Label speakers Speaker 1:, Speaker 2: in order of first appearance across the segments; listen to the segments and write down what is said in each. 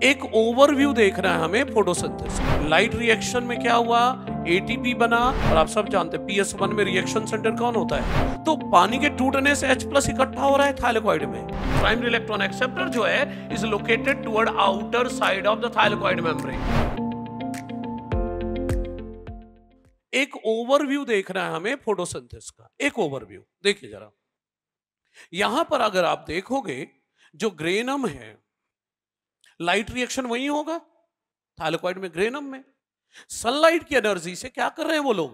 Speaker 1: एक ओवरव्यू देखना है हमें फोटोसिंथेसिस। लाइट रिएक्शन में क्या हुआ, एटीपी बना, और आप सब जानते हैं PS1 में रिएक्शन सेंटर कौन होता है, तो पानी के टूटने से H+ इकट्ठा हो रहा है थाइलेकोइड में। प्राइमरी इलेक्ट्रॉन एक्सेप्टर जो है is located toward outer side of the thylakoid membrane. एक ओवरव्यू देखना है हमें फोटोसिंथेसिस का, एक ओवरव्यू देखिए जरा। यहां पर अगर आप देखोगे जो ग्रेनम है, लाइट रिएक्शन वही होगा थाइलेकोइड में, ग्रेनम में। सनलाइट की एनर्जी से क्या कर रहे हैं वो लोग,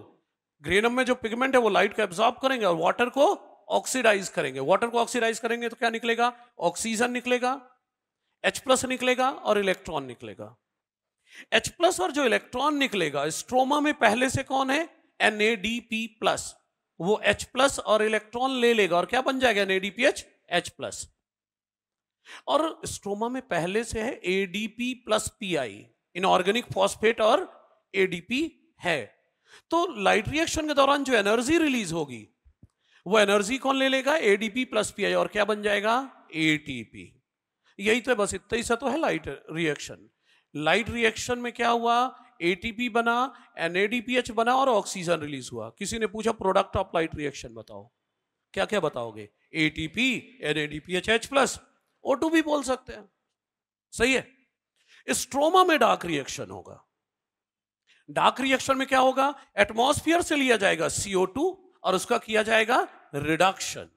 Speaker 1: ग्रेनम में जो पिगमेंट है वो लाइट को एब्जॉर्ब करेंगे और वाटर को ऑक्सीडाइज करेंगे। वाटर को ऑक्सीडाइज करेंगे तो क्या निकलेगा, ऑक्सीजन निकलेगा, H+ निकलेगा और इलेक्ट्रॉन निकलेगा। H+ और जो इलेक्ट्रॉन निकलेगा, स्ट्रोमा में पहले से कौन है, NADP+, वो H+ और इलेक्ट्रॉन ले लेगा और क्या बन जाएगा, NADPH H+। और स्ट्रोमा में पहले से है ADP+PI, इनऑर्गेनिक फॉस्फेट और ADP है। तो लाइट रिएक्शन के दौरान जो एनर्जी रिलीज होगी वो एनर्जी कौन ले लेगा, ADP+PI, और क्या बन जाएगा, ATP। यही तो है, बस इतना ही सा तो है लाइट रिएक्शन। लाइट रिएक्शन में क्या हुआ, ATP बना, NADPH बना और ऑक्सीजन रिलीज हुआ। किसी ने पूछा प्रोडक्ट ऑफ लाइट रिएक्शन बताओ, क्या क्या बताओगे, ATP, NADPH, H+, O2 भी बोल सकते हैं, सही है। स्ट्रोमा में डार्क रिएक्शन होगा। डार्क रिएक्शन में क्या होगा, एटमॉस्फेयर से लिया जाएगा CO2 और उसका किया जाएगा रिडक्शन,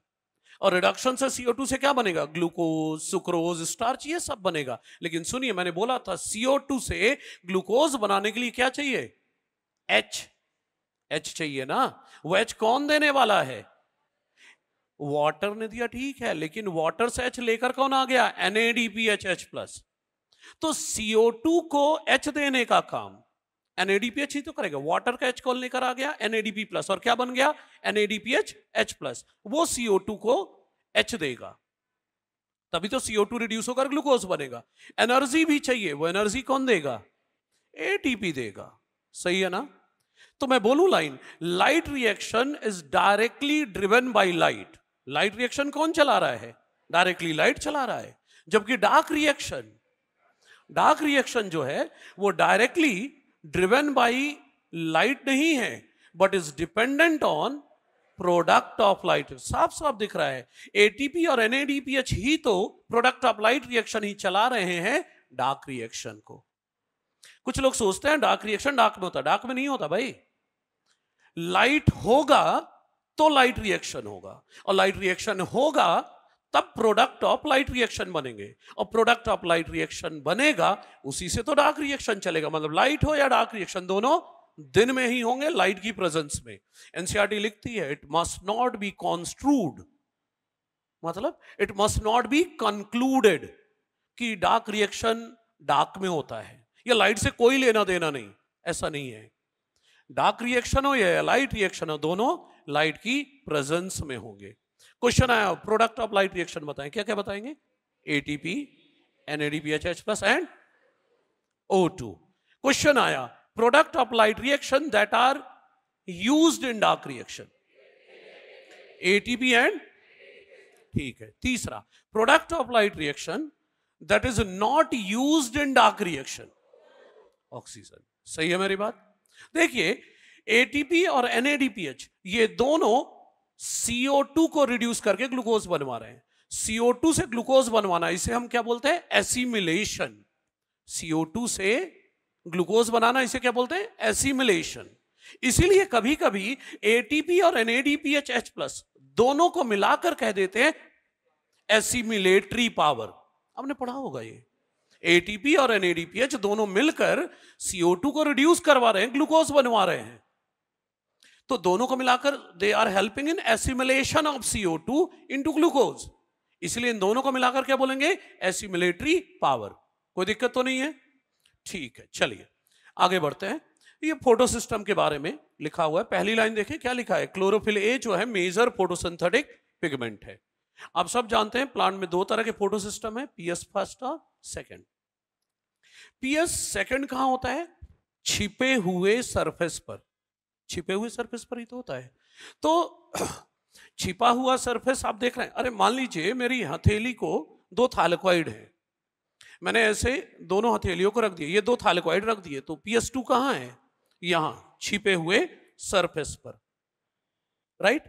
Speaker 1: और रिडक्शन से CO2 से क्या बनेगा, ग्लूकोज, सुक्रोज, स्टार्च, ये सब बनेगा। लेकिन सुनिए, मैंने बोला था CO2 से ग्लूकोज बनाने के लिए क्या चाहिए, H चाहिए ना। वो H कौन देने वाला है, वाटर ने दिया, ठीक है, लेकिन वाटर से H लेकर कौन आ गया, NADPH H+। तो CO2 को H देने का काम NADPH ही तो करेगा। वाटर का H कौन लेकर आ गया, NADP+, और क्या बन गया, NADPH H+। वो CO2 को H देगा, तभी तो CO2 रिड्यूस होकर ग्लूकोज बनेगा। एनर्जी भी चाहिए, वो एनर्जी कौन देगा, ATP देगा, सही है ना। तो मैं बोलूं line, light reaction is directly driven by light. Light reaction कौन चला रहा है, डायरेक्टली लाइट चला रहा है। जबकि डार्क रिएक्शन जो है वो डायरेक्टली ड्रिवन बाय लाइट नहीं है, but is dependent on product of light. साफ साफ दिख रहा है, ATP और NADPH ही तो प्रोडक्ट ऑफ लाइट रिएक्शन ही चला रहे हैं डार्क रिएक्शन को। कुछ लोग सोचते हैं डार्क रिएक्शन डार्क में होता, डार्क में नहीं होता भाई। लाइट होगा तो लाइट रिएक्शन होगा, और लाइट रिएक्शन होगा तब प्रोडक्ट ऑफ लाइट रिएक्शन बनेंगे, और प्रोडक्ट ऑफ लाइट रिएक्शन बनेगा, उसी से तो डार्क रिएक्शन चलेगा। मतलब लाइट हो या डार्क रिएक्शन दोनों दिन में ही होंगे, लाइट की प्रेजेंस में। NCERT लिखती है इट मस्ट नॉट बी कॉन्स्ट्रूड, मतलब it must not be concluded कि डार्क रिएक्शन डार्क में होता है या लाइट से कोई लेना देना नहीं, ऐसा नहीं है। डार्क रिएक्शन हो या लाइट रिएक्शन हो, दोनों लाइट की प्रेजेंस में होंगे। क्वेश्चन आया, प्रोडक्ट ऑफ लाइट रिएक्शन बताएं, क्या क्या बताएंगे, ATP, NADPH H+ and O2। Question आया, product of light reaction that are used in dark reaction, ATP and, ठीक है। तीसरा, product of light reaction that is not used in dark reaction, oxygen. सही है मेरी बात। देखिए ATP और NADPH ये दोनों CO2 को रिड्यूस करके ग्लूकोज बनवा रहे हैं। CO2 से ग्लूकोज बनवाना, इसे हम क्या बोलते हैं, एसिमिलेशन। CO2 से ग्लूकोज बनाना, इसे क्या बोलते हैं, एसिमिलेशन। इसीलिए कभी कभी ATP और NADPH H+ दोनों को मिलाकर कह देते हैं एसिमिलेटरी पावर। आपने पढ़ा होगा ये, ATP और NADPH दोनों मिलकर CO2 को रिड्यूस करवा रहे हैं, ग्लूकोज बनवा रहे हैं। तो दोनों को मिलाकर they are helping in assimilation of CO2 into glucose. इसलिए इन दोनों को मिलाकर क्या बोलेंगे, एसिमिलेटरी पावर। कोई दिक्कत तो नहीं है, ठीक है। चलिए आगे बढ़ते हैं। ये फोटो सिस्टम के बारे में लिखा हुआ है। पहली लाइन देखिए क्या लिखा है, क्लोरोफिल A जो है मेजर फोटोसिंथेटिक पिगमेंट है। आप सब जानते हैं प्लांट में दो तरह के फोटो सिस्टम है, PS फर्स्ट और सेकंड। PS सेकंड कहां होता है, छिपे हुए सरफेस पर, छिपे हुए सरफेस पर ही तो होता है। तो छिपा हुआ सरफेस आप देख रहे हैं, अरे मान लीजिए मेरी हथेली को दो थाइलेकोइड है, मैंने ऐसे दोनों हथेलियों को रख दिए, ये दो थाइलेकॉइड रख दिए, तो PS2 कहाँ है? यहां छिपे हुए सरफेस पर, राइट।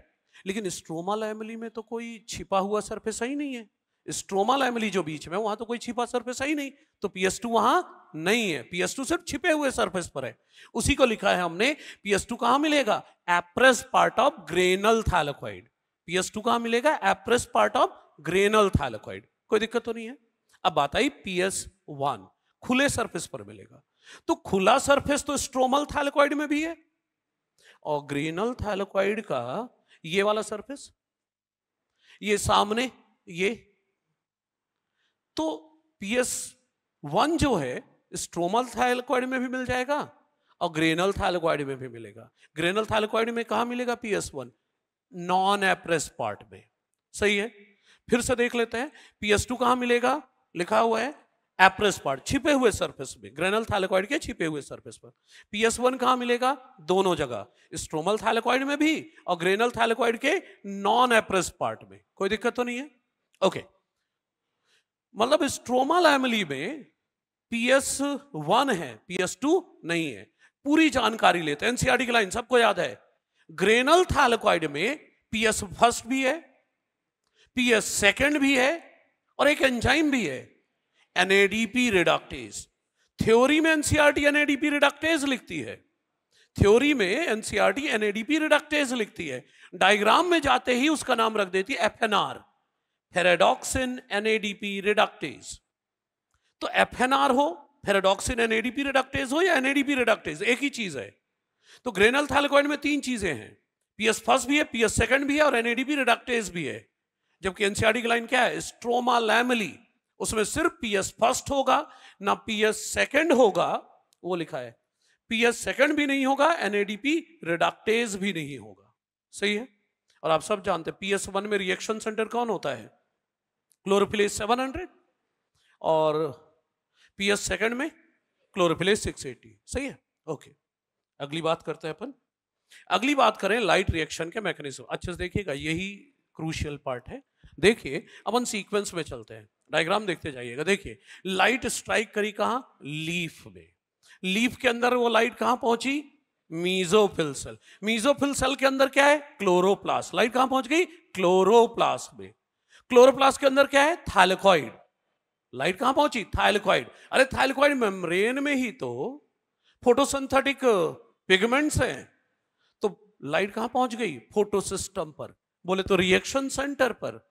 Speaker 1: लेकिन स्ट्रोमा लैमेली में तो कोई छिपा हुआ सरफेस ही नहीं है। स्ट्रोमा लैमेली जो बीच में, वहां तो कोई छिपा सरफेस ही नहीं, तो PS2 वहां नहीं है। PS2 सिर्फ छिपे हुए सरफेस पर है। उसी को लिखा है हमने। PS2 कहां मिलेगा? Appressed part of granal thylakoid. PS2 कहां मिलेगा? Appressed part of granal thylakoid. कोई दिक्कत तो नहीं है। अब बात आई PS1, खुले सरफेस पर मिलेगा। तो खुला सरफेस तो स्ट्रोमल थाइलेकॉइड में भी है, और ग्रेनल थाइलेकॉइड का ये वाला सरफेस, ये सामने, ये तो PS1 जो है स्ट्रोमल थाइलेकॉइड में भी मिल जाएगा और ग्रेनल थाइलेकॉइड में भी मिलेगा। ग्रेनल थाइलेकॉइड में कहां मिलेगा? PS1 नॉन एप्रेस पार्ट में। सही है। फिर से देख लेते हैं, PS2 कहां मिलेगा? लिखा हुआ है एप्रेस पार्ट, छिपे हुए सरफेस में, ग्रेनल थाइलेकॉइड के छिपे हुए सरफेस पर। PS1 कहां मिलेगा? दोनों जगह, स्ट्रोमल थाइलेकॉइड में भी और ग्रेनल थाइलेकॉइड के नॉन एप्रेस पार्ट में। कोई दिक्कत तो नहीं है। ओके, मतलब स्ट्रोमा लैमेली में PS1 है, PS2 नहीं है। पूरी जानकारी लेते हैं, एनसीईआरटी की लाइन सबको याद है। ग्रेनल थाइलेकॉइड में PS1 भी है, PS2 भी है, और एक एंजाइम भी है, NADP रिडक्टेज। थ्योरी में एनसीईआरटी NADP रिडक्टेज लिखती है, थ्योरी में एनसीईआरटी NADP रिडक्टेज लिखती है, डायग्राम में जाते ही उसका नाम रख देती है FNR, फेरेडॉक्सिन NADP रिडक्टेज। तो FNR हो, फेरेडॉक्सिन NADP रिडक्टेज हो, या NADP रिडक्टेज, एक ही चीज है। तो ग्रेनल थाइलेकॉइड में तीन चीजें हैं, PS1 भी है, PS2 भी है, और NADP रिडक्टेज भी है। जबकि एनसीईआरटी की लाइन क्या है? स्ट्रोमा लैमेली, उसमें सिर्फ PS1 होगा ना PS2 होगा, वो लिखा है। PS2 भी नहीं होगा, NADP रिडक्टेज भी नहीं होगा। सही है। और आप सब जानते हैं PS1 में रिएक्शन सेंटर कौन होता है? क्लोरोफिलेज 700, और PS2 में क्लोरोफिलेज 680। सही है। ओके, अगली बात करते हैं अपन। अगली बात करें लाइट रिएक्शन के मैकेनिज्म। अच्छे से देखिएगा, यही क्रूशियल पार्ट है। देखिए, अपन सीक्वेंस में चलते हैं, डायग्राम देखते जाइएगा। देखिए, लाइट स्ट्राइक करी कहां? लीफ में। लीफ के अंदर वो लाइट कहां पहुंची? Mesophyll cell. मीजोफिल सेल के अंदर क्या है? क्लोरोप्लास्ट। लाइट कहां पहुंच गई? क्लोरोप्लास्ट में। क्लोरोप्लास्ट के अंदर क्या है? थाइलेकॉइड। लाइट कहां पहुंची? थाइलेकॉइड। अरे थाइलेकॉइड मेम्ब्रेन में ही तो फोटोसिंथेटिक पिगमेंट्स हैं, तो लाइट कहां पहुंच गई? फोटोसिस्टम पर, बोले तो रिएक्शन सेंटर पर।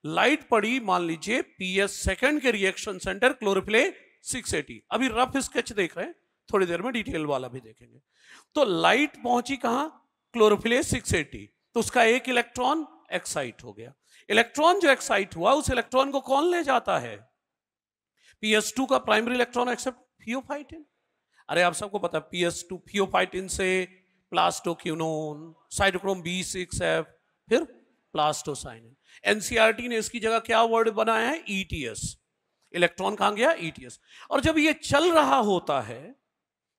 Speaker 1: लाइट पड़ी, मान लीजिए PS2 के रिएक्शन सेंटर क्लोरोफिले 680। अभी रफ स्केच देख रहे हैं, थोड़ी देर में डिटेल वाला भी देखेंगे। तो लाइट पहुंची कहां? क्लोरोफिले 680। तो उसका एक इलेक्ट्रॉन एक्साइट हो गया। इलेक्ट्रॉन जो एक्साइट हुआ, उस इलेक्ट्रॉन को कौन ले जाता है? PS2 का प्राइमरी इलेक्ट्रॉन एक्सेप्ट थियोफाइटिन। अरे आप सबको पता है PS2 थियोफाइटिन से प्लास्टोक्यूनोन, साइटोक्रोम B6F, फिर प्लास्टोसाइनिन। एनसीईआरटी ने इसकी जगह क्या वर्ड बनाया है? ETS। इलेक्ट्रॉन कहां गया? ETS। और जब ये चल रहा होता है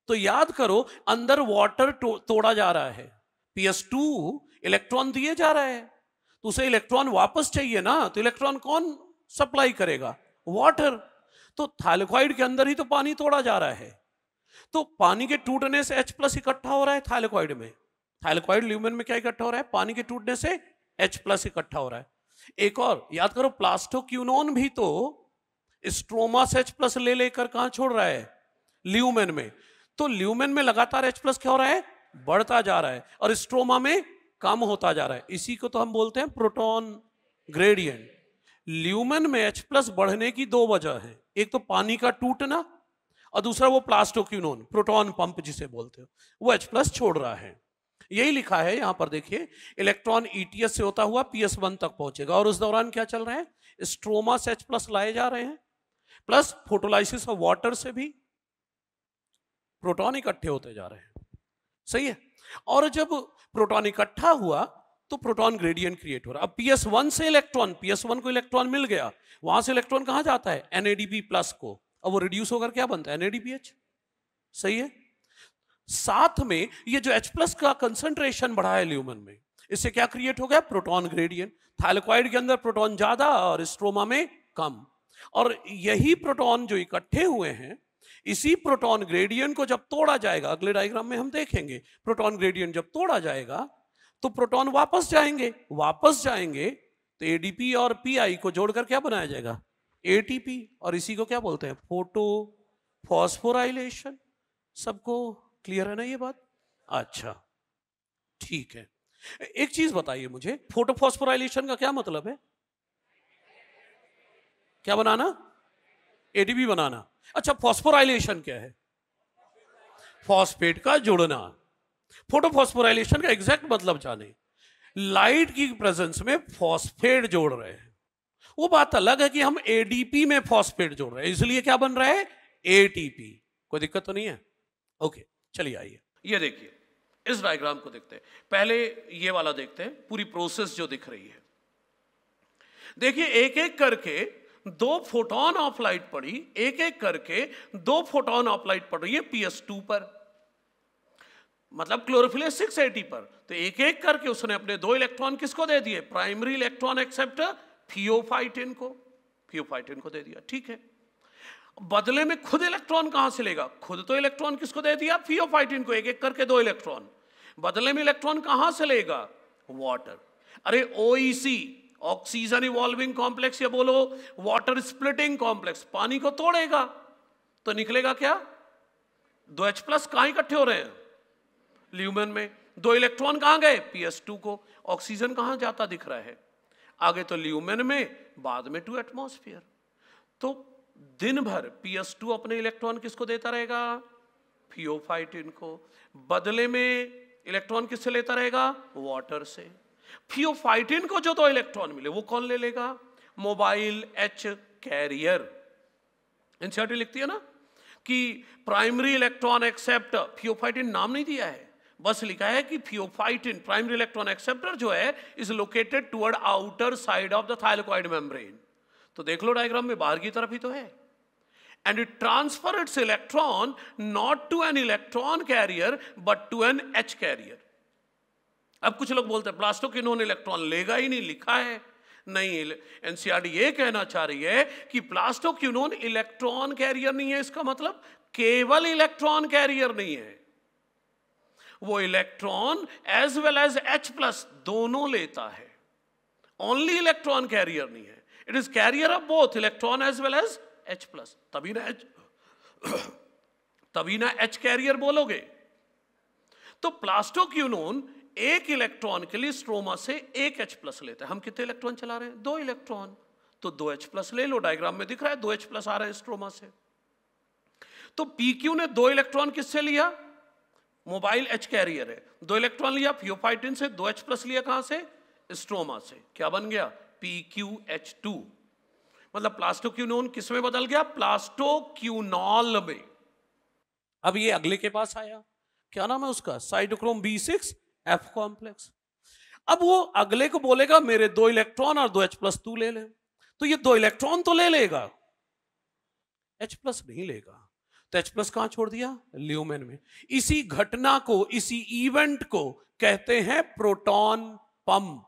Speaker 1: तो याद करो, अंदर वाटर तोड़ा जा रहा है, PS2 इलेक्ट्रॉन दिए जा रहा है, तो उसे इलेक्ट्रॉन वापस चाहिए ना, तो इलेक्ट्रॉन कौन सप्लाई करेगा? वाटर। तो थाइलेकॉइड के अंदर ही तो पानी तोड़ा जा रहा है, तो पानी के टूटने से H+ इकट्ठा हो रहा है थाइलेकॉइड में। थाइलेकॉइड ल्यूमेन में क्या इकट्ठा हो रहा है? पानी के टूटने से H+ इकट्ठा हो रहा है। एक और याद करो, प्लास्टोक्यूनोन भी तो स्ट्रोमा से H+ ले लेकर कहां छोड़ रहा है? ल्यूमेन में। तो ल्यूमेन में लगातार H+ क्या हो रहा है? बढ़ता जा रहा है, और स्ट्रोमा में कम होता जा रहा है। इसी को तो हम बोलते हैं प्रोटॉन ग्रेडियंट। ल्यूमेन में H+ बढ़ने की दो वजह है, एक तो पानी का टूटना, और दूसरा वो प्लास्टोक्यूनोन, प्रोटॉन पंप जिसे बोलते हो, वो H+ छोड़ रहा है। यही लिखा है यहां पर, देखिए, इलेक्ट्रॉन ETS से होता हुआ PS1 तक पहुंचेगा, और उस दौरान क्या चल रहा है? स्ट्रोमा से H+ लाए जा रहे हैं, प्लस फोटोलाइसिस ऑफ वाटर से भी प्रोटॉन इकट्ठे होते जा रहे हैं। सही है। और जब प्रोटॉन इकट्ठा हुआ तो प्रोटॉन ग्रेडियंट क्रिएट हो रहा है। अब PS1 से इलेक्ट्रॉन, PS1 को इलेक्ट्रॉन मिल गया, वहां से इलेक्ट्रॉन कहां जाता है? NADP+ को, और वो रिड्यूस होकर क्या बनता है? NADPH। सही है। साथ में ये जो H+ का कंसंट्रेशन बढ़ा है ल्यूमेन में, इससे क्या क्रिएट हो गया? Proton gradient. थाइलेकॉइड के अंदर प्रोटॉन ज्यादा और स्ट्रोमा में कम। और यही प्रोटॉन जो इकट्ठे हुए हैं, इसी प्रोटॉन ग्रेडियंट को जब तोड़ा जाएगा, अगले डायग्राम में हम देखेंगे, प्रोटॉन ग्रेडियंट जब तोड़ा जाएगा तो प्रोटॉन वापस जाएंगे तो एडीपी और पीआई को जोड़कर क्या बनाया जाएगा, एटीपी, और इसी को क्या बोलते हैं, फोटो फॉस्फोराइलेशन। सबको क्लियर है ना ये बात? अच्छा, ठीक है। एक चीज बताइए मुझे, फोटो फॉस्फोराइलेशन का क्या मतलब है? क्या बनाना? एटीपी बनाना। अच्छा, फॉस्फोराइलेशन क्या है? फॉस्फेट का जुड़ना। फोटो फॉस्फोराइलेशन का एग्जैक्ट मतलब जाने, लाइट की प्रेजेंस में फॉस्फेट जोड़ रहे हैं। वो बात अलग है कि हम एडीपी में फॉस्फेट जोड़ रहे हैं, इसलिए क्या बन रहा है, एटीपी। कोई दिक्कत तो नहीं है? ओके, चलिए आइए ये देखिए, इस डायग्राम को देखते हैं। पहले ये वाला देखते हैं, पूरी प्रोसेस जो दिख रही है। देखिए, एक एक करके दो फोटोन ऑफ लाइट पड़ी, एक एक करके दो फोटोन ऑफ लाइट पड़ रही है PS2 पर, मतलब क्लोरोफिल 680 पर। तो एक एक करके उसने अपने दो इलेक्ट्रॉन किसको दे दिए, प्राइमरी इलेक्ट्रॉन एक्सेप्टर थियोफाइटिन को दे दिया। ठीक है, बदले में खुद इलेक्ट्रॉन कहां से लेगा, खुद तो इलेक्ट्रॉन किसको दे दिया, थियोफाइटिन को, एक एक करके दो इलेक्ट्रॉन। बदले में इलेक्ट्रॉन कहां से लेगा, वाटर। अरे ओईसी, ऑक्सीजन इवॉल्विंग कॉम्प्लेक्स, या बोलो वाटर स्प्लिटिंग कॉम्प्लेक्स, पानी को तोड़ेगा तो निकलेगा क्या, 2H+ कहां इकट्ठे हो रहे हैं, ल्यूमेन में। दो इलेक्ट्रॉन कहां गए, PS2 को। ऑक्सीजन कहां जाता दिख रहा है, आगे तो ल्यूमेन में, बाद में टू एटमॉस्फेयर। तो दिन भर PS2 अपने इलेक्ट्रॉन किसको देता रहेगा, थियोफाइटिन को। बदले में इलेक्ट्रॉन किससे लेता रहेगा, वाटर से। थियोफाइटिन को जो दो इलेक्ट्रॉन मिले वो कौन ले लेगा, मोबाइल H कैरियर। एनसीईआरटी लिखती है ना कि प्राइमरी इलेक्ट्रॉन एक्सेप्ट, थियोफाइटिन नाम नहीं दिया है, बस लिखा है कि थियोफाइटिन प्राइमरी इलेक्ट्रॉन एक्सेप्टर जो है is located toward outer side of the thylakoid membrane. तो देख लो डायग्राम में, बाहर की तरफ ही तो है। And it transfer its electron not to an electron carrier but to an H carrier. अब कुछ लोग बोलते हैं प्लास्टोक्विनोन इलेक्ट्रॉन लेगा ही नहीं, लिखा है नहीं। एनसीईआरटी ये कहना चाह रही है कि प्लास्टोक्विनोन इलेक्ट्रॉन कैरियर नहीं है, इसका मतलब केवल इलेक्ट्रॉन कैरियर नहीं है, वो electron as well as H+ दोनों लेता है, ओनली इलेक्ट्रॉन कैरियर नहीं है। It is carrier of both electron as well as H+, तभी ना H कैरियर बोलोगे। तो प्लास्टोक्विनोन एक इलेक्ट्रॉन के लिए स्ट्रोमा से एक H+ लेता है। हम कितने इलेक्ट्रॉन चला रहे हैं, 2 इलेक्ट्रॉन, तो 2H+ ले लो, डायग्राम में दिख रहा है 2H+ आ रहा है स्ट्रोमा से। तो PQ ने 2 इलेक्ट्रॉन किससे लिया, मोबाइल H कैरियर है, 2 इलेक्ट्रॉन लिया थियोफाइटिन से, 2H+ लिया कहां से, स्ट्रोमा से। क्या बन गया, PQH2। मतलब प्लास्टोक्विनोन किस में बदल गया, प्लास्टोक्विनॉल में। अब ये अगले के पास आया, क्या नाम है उसका, साइटोक्रोम B6F कॉम्प्लेक्स। अब वो अगले को बोलेगा मेरे 2 इलेक्ट्रॉन और 2H+ तू ले ले, तो ये 2 इलेक्ट्रॉन तो ले लेगा, H+ नहीं लेगा। तो H+ कहां छोड़ दिया, ल्यूमेन में। इसी घटना को, इसी इवेंट को कहते हैं प्रोटॉन पंप।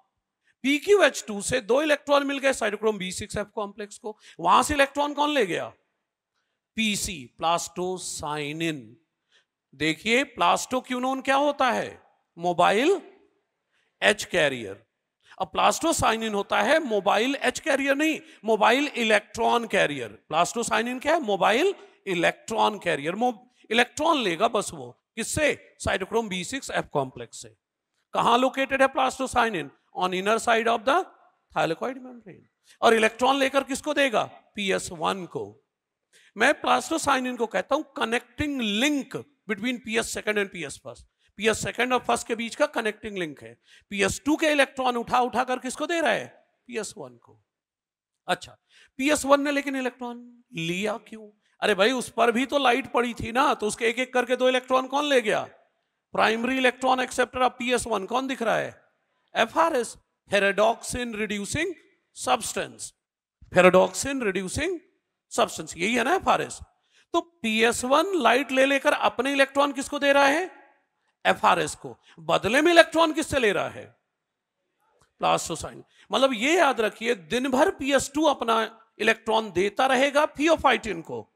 Speaker 1: PQH2 से 2 इलेक्ट्रॉन मिल गए साइटोक्रोम B6F कॉम्प्लेक्स को, वहां से इलेक्ट्रॉन कौन ले गया, PC, प्लास्टोसाइनिन। देखिए प्लास्टोक्विनोन क्या होता है, मोबाइल H कैरियर। अब प्लास्टोसाइनिन होता है मोबाइल H कैरियर नहीं, मोबाइल इलेक्ट्रॉन कैरियर। प्लास्टोसाइनिन क्या है, मोबाइल इलेक्ट्रॉन कैरियर। इलेक्ट्रॉन लेगा बस वो, किससे, साइटोक्रोम B6F कॉम्प्लेक्स से। कहां लोकेटेड है plastocyanin, on inner side of the thylakoid membrane. और इलेक्ट्रॉन लेकर किसको देगा, PS1 को। मैं प्लास्टोसाइनिन को कहता हूं connecting link between PS2 and PS1। PS2 और फर्स्ट के बीच का कनेक्टिंग लिंक है। PS2 के इलेक्ट्रॉन उठा उठा कर किसको दे रहा है, PS1 को। अच्छा, PS1 ने लेकिन इलेक्ट्रॉन लिया क्यों, अरे भाई उस पर भी तो लाइट पड़ी थी ना, तो उसके एक एक करके 2 इलेक्ट्रॉन कौन ले गया, primary electron acceptor of PS1 कौन दिख रहा है, FRS, ferredoxin reducing substance. Ferredoxin reducing substance, यही है ना FRS। तो PS1 लाइट ले लेकर अपने इलेक्ट्रॉन किसको दे रहा है, FRS को। बदले में इलेक्ट्रॉन किससे ले रहा है, प्लास्टोसाइनिन। मतलब ये याद रखिए, दिन भर PS2 अपना इलेक्ट्रॉन देता रहेगा थियोफाइटिन को,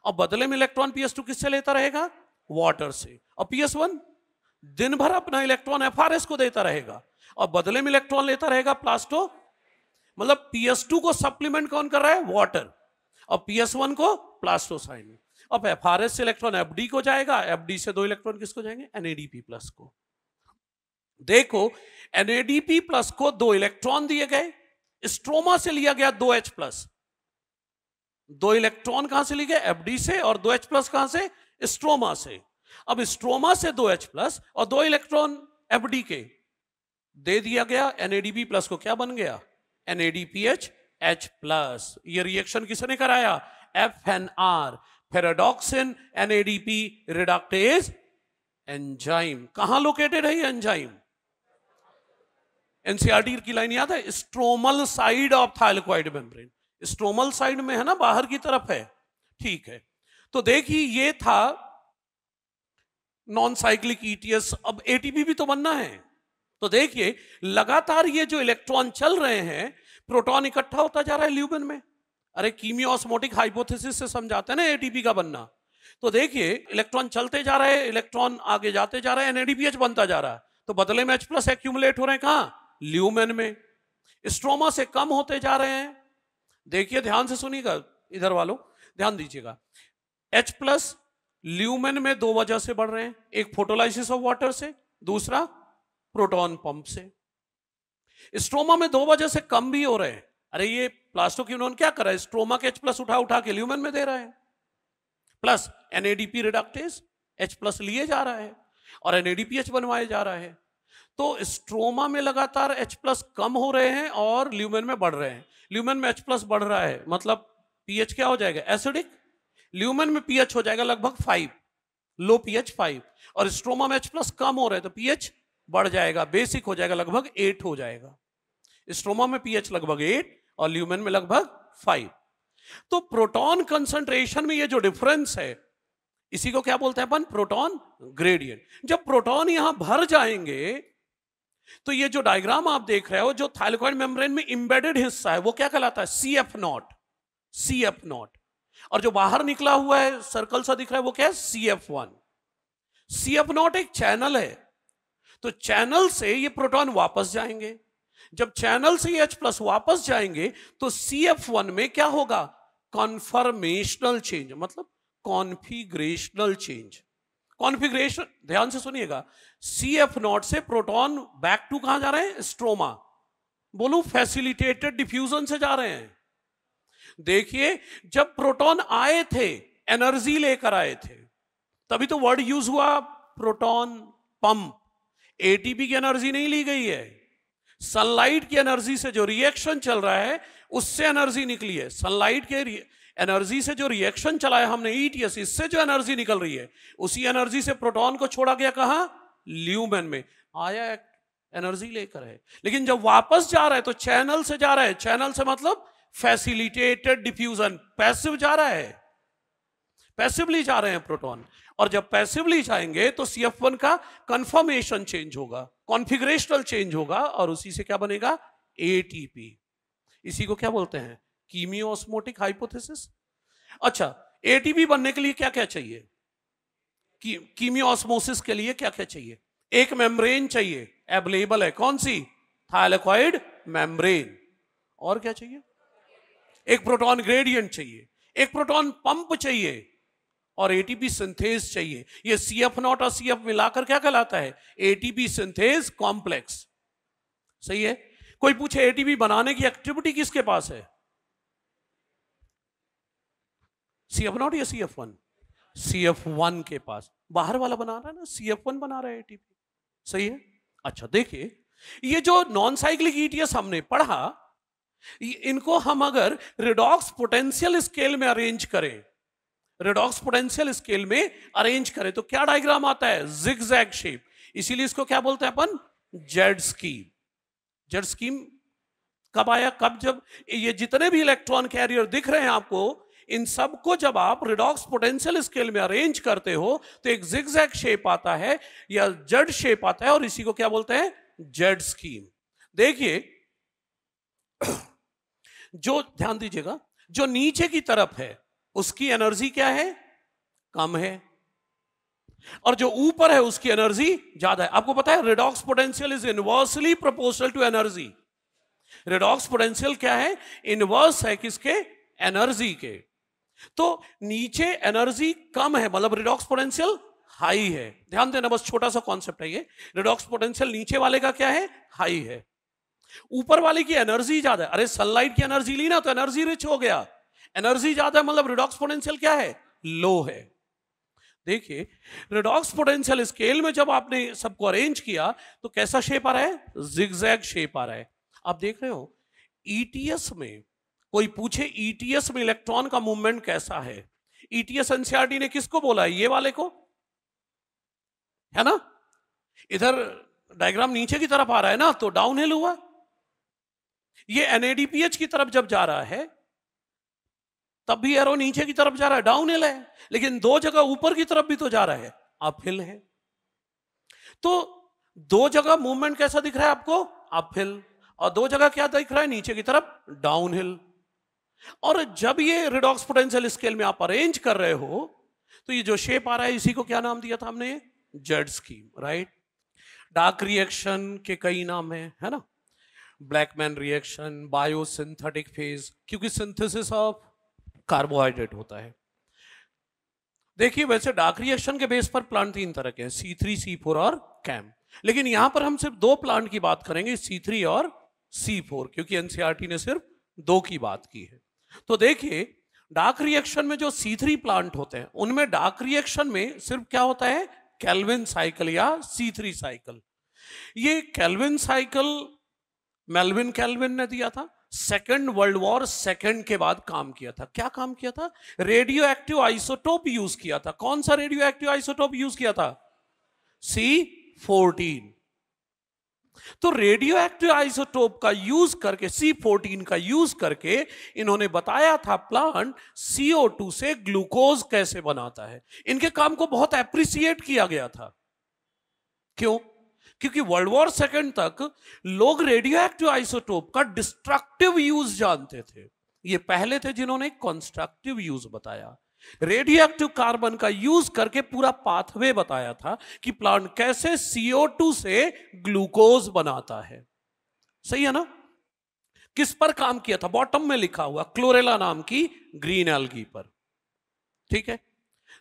Speaker 1: और बदले में इलेक्ट्रॉन PS2 किससे लेता रहेगा? वाटर से। और PS1 दिन भर अपना इलेक्ट्रॉन FRS को देता रहेगा और बदले में इलेक्ट्रॉन लेता रहेगा प्लास्टो, मतलब PS2 को सप्लीमेंट कौन कर रहा है? वाटर, और PS1 को प्लास्टोसाइन। अब FRS से इलेक्ट्रॉन FD को जाएगा, FD से 2 इलेक्ट्रॉन किसको जाएंगे? NADP+ को। देखो NADP+ को 2 इलेक्ट्रॉन दिए गए, स्ट्रोमा से लिया गया 2H+, 2 इलेक्ट्रॉन कहां से लिए गए? FD से, और 2H+ कहां से? स्ट्रोमा से। अब स्ट्रोमा से 2H+ और 2 इलेक्ट्रॉन FD के दे दिया गया, NADP+ को क्या बन गया? NADPH+। ये रिएक्शन किसने कराया? FNR, फेराडॉक्सिन NADP reductase enzyme. कहां लोकेटेड है ये एंजाइम? एनसीईआरटी की लाइन याद है? Stromal side of thylakoid membrane. Stromal side में है ना, बाहर की तरफ है, ठीक है। तो देखिए ये था नॉन साइक्लिक ETS। अब ATP भी तो बनना है, तो देखिए लगातार ये जो इलेक्ट्रॉन चल रहे हैं, प्रोटॉन इकट्ठा होता जा रहा है ल्यूमेन में। अरे कीमियोस्मोटिक हाइपोथेसिस से समझाते हैं ना ATP का बनना। तो देखिए इलेक्ट्रॉन चलते जा रहे हैं, इलेक्ट्रॉन आगे जाते जा रहे हैं, NADPH बनता जा रहा है, तो बदले में H+ एक्यूमुलेट हो रहे हैं कहां? ल्यूमेन में। स्ट्रोमा से कम होते जा रहे हैं। देखिए ध्यान से सुनिएगा, इधर वालों ध्यान दीजिएगा। H+ ल्यूमेन में 2 वजह से बढ़ रहे हैं, एक फोटोलाइसिस ऑफ वाटर से, दूसरा प्रोटॉन पंप से। स्ट्रोमा में 2 वजह से कम भी हो रहे हैं। अरे ये प्लास्टोक्विनोन क्या कर रहा है? स्ट्रोमा के H+ उठा उठा के ल्यूमेन में दे रहा है, प्लस NADP रिडक्टेज H+ लिए जा रहा है और NADPH बनवाए जा रहा है। तो स्ट्रोमा में लगातार H+ कम हो रहे हैं और ल्यूमेन में बढ़ रहे हैं। ल्यूमेन में H+ बढ़ रहा है, मतलब pH क्या हो जाएगा? एसिडिक। ल्यूमेन में pH हो जाएगा लगभग 5, लो pH 5, और स्ट्रोमा में H+ कम हो रहे हैं तो pH बढ़ जाएगा, बेसिक हो जाएगा, लगभग 8 हो जाएगा। स्ट्रोमा में pH लगभग 8 और ल्यूमेन में लगभग 5। तो प्रोटॉन कंसंट्रेशन में ये जो डिफरेंस है, इसी को क्या बोलते हैं अपन? Proton gradient. जब प्रोटॉन यहां भर जाएंगे तो ये जो डायग्राम आप देख रहे हो, जो थाइलेकॉइड मेम्ब्रेन में इंबेडेड हिस्सा है, वो क्या कहलाता है? CF0, CF0। और जो बाहर निकला हुआ है सर्कल सा दिख रहा है, वो क्या है? CF1। CF0 एक चैनल है, तो चैनल से ये प्रोटॉन वापस जाएंगे। जब चैनल से ये H+ वापस जाएंगे तो CF1 में क्या होगा? कॉन्फर्मेशनल चेंज, मतलब कॉन्फिगरेशनल चेंज। कॉन्फिगरेशन, ध्यान से सुनिएगा, CF0 से प्रोटॉन बैक टू कहां जा रहे हैं? स्ट्रोमा। बोलूं फैसिलिटेटेड डिफ्यूजन से जा रहे हैं। देखिए जब प्रोटॉन आए थे, एनर्जी लेकर आए थे, तभी तो वर्ड यूज हुआ प्रोटॉन पंप। ATP की एनर्जी नहीं ली गई है, सनलाइट की एनर्जी से जो रिएक्शन चल रहा है उससे एनर्जी निकली है। सनलाइट के एनर्जी से जो रिएक्शन चला है हमने ETS, इससे जो एनर्जी निकल रही है, उसी एनर्जी से प्रोटॉन को छोड़ा गया कहां? ल्यूमेन में। आया एनर्जी लेकर है, लेकिन जब वापस जा रहा है तो चैनल से जा रहा है। चैनल से मतलब फैसिलिटेटेड डिफ्यूजन, पैसिव जा रहा है, पैसिवली जा रहे हैं प्रोटॉन। और जब पैसिवली जाएंगे तो CF1 का कंफर्मेशन चेंज होगा, कॉन्फिगरेशनल चेंज होगा, और उसी से क्या बनेगा? ATP। इसी को क्या बोलते हैं? कीमियोस्मोटिक हाइपोथेसिस। अच्छा, ATP बनने के लिए क्या क्या चाहिए? कीमियोस्मोसिस के लिए क्या क्या चाहिए? एक मेम्ब्रेन चाहिए, अवेलेबल है, कौन सी? Thylakoid membrane. और क्या चाहिए? एक प्रोटॉन ग्रेडियंट चाहिए, एक प्रोटॉन पंप चाहिए, और ATP सिंथेज चाहिए। ये CF0 और CF मिलाकर क्या कहलाता है? ATP synthase complex. सही है। कोई पूछे ATP बनाने की एक्टिविटी किसके पास है? CF0 या CF1? CF1 के पास। बाहर वाला बना रहा है ना, CF1 बना रहा है ATP। सही है। अच्छा देखिए, ये जो नॉन साइक्लिक ETS हमने पढ़ा, इनको हम अगर रिडॉक्स पोटेंशियल स्केल में अरेंज करें, रिडॉक्स पोटेंशियल स्केल में अरेंज करें तो क्या डायग्राम आता है? Zigzag shape. इसीलिए इसको क्या बोलते हैं अपन? Z scheme. जेड स्कीम कब आया? कब? जब ये जितने भी इलेक्ट्रॉन कैरियर दिख रहे हैं आपको, इन सबको जब आप रिडॉक्स पोटेंशियल स्केल में अरेंज करते हो तो एक जिगजैग शेप आता है या जेड शेप आता है, और इसी को क्या बोलते हैं? Z scheme. देखिए जो ध्यान दीजिएगा, जो नीचे की तरफ है उसकी एनर्जी क्या है, कम है, और जो ऊपर है उसकी एनर्जी ज्यादा है। आपको पता है redox potential is inversely proportional to energy. Redox potential क्या है, इनवर्स है किसके, एनर्जी के। तो नीचे एनर्जी कम है मतलब रिडॉक्स पोटेंशियल हाई है। ध्यान देना, बस छोटा सा कॉन्सेप्ट है ये। रिडॉक्स पोटेंशियल नीचे वाले का क्या है, हाई है, ऊपर वाले की एनर्जी ज्यादा है। अरे सनलाइट की एनर्जी ली ना तो एनर्जी रिच हो गया, एनर्जी ज्यादा है मतलब रिडॉक्स पोटेंशियल क्या है, लो है। देखिए रिडॉक्स पोटेंशियल स्केल में जब आपने सबको अरेंज किया तो कैसा शेप आ रहा है, जिगजैग शेप आ रहा है। आप देख रहे हो ईटीएस में, कोई पूछे ईटीएस में इलेक्ट्रॉन का मूवमेंट कैसा है, ईटीएस एनसीईआरटी ने किसको बोला है, ये वाले को, है ना। इधर डायग्राम नीचे की तरफ आ रहा है ना तो डाउनहिल हुआ। ये एनएडीपीएच की तरफ जब जा रहा है तब भी एरो नीचे की तरफ जा रहा है, डाउनहिल है। लेकिन दो जगह ऊपर की तरफ भी तो जा रहा है, अपहिल है। तो दो जगह मूवमेंट कैसा दिख रहा है आपको, अपहिल, और दो जगह क्या दिख रहा है नीचे की तरफ, डाउनहिल। और जब ये रिडॉक्स पोटेंशियल स्केल में आप अरेंज कर रहे हो तो ये जो शेप आ रहा है इसी को क्या नाम दिया था हमने, Z scheme, right. Dark reaction के कई नाम है ना, ब्लैकमैन रिएक्शन, बायोसिंथेटिक फेज, क्योंकि सिंथेसिस ऑफ कार्बोहाइड्रेट होता है। देखिए वैसे डार्क रिएक्शन के बेस पर प्लांट तीन तरह के हैं, C3, C4 और कैम, लेकिन यहां पर हम सिर्फ दो प्लांट की बात करेंगे, C3 और C4, क्योंकि एनसीईआरटी ने सिर्फ दो की बात की है। तो देखिए डार्क रिएक्शन में जो C3 प्लांट होते हैं उनमें डार्क रिएक्शन में सिर्फ क्या होता है, केल्विन साइकिल या C3 साइकिल। ये केल्विन साइकिल मेल्विन केल्विन ने दिया था, सेकेंड वर्ल्ड वॉर सेकेंड के बाद काम किया था। क्या काम किया था, रेडियो एक्टिव आइसोटोप यूज किया था। कौन सा रेडियो एक्टिव आइसोटोप यूज किया था, C14। तो रेडियो एक्टिव आइसोटोप का यूज करके, C14 का यूज करके इन्होंने बताया था प्लांट CO2 से ग्लूकोज कैसे बनाता है। इनके काम को बहुत एप्रिसिएट किया गया था। क्यों, क्योंकि वर्ल्ड वॉर सेकेंड तक लोग रेडियो एक्टिव आइसोटोप का डिस्ट्रक्टिव यूज जानते थे, ये पहले थे जिन्होंने कंस्ट्रक्टिव यूज बताया। रेडियो एक्टिव कार्बन का यूज करके पूरा पाथवे बताया था कि प्लांट कैसे CO2 से ग्लूकोज बनाता है। सही है ना। किस पर काम किया था, बॉटम में लिखा हुआ, क्लोरेला नाम की ग्रीन एल्गी पर। ठीक है,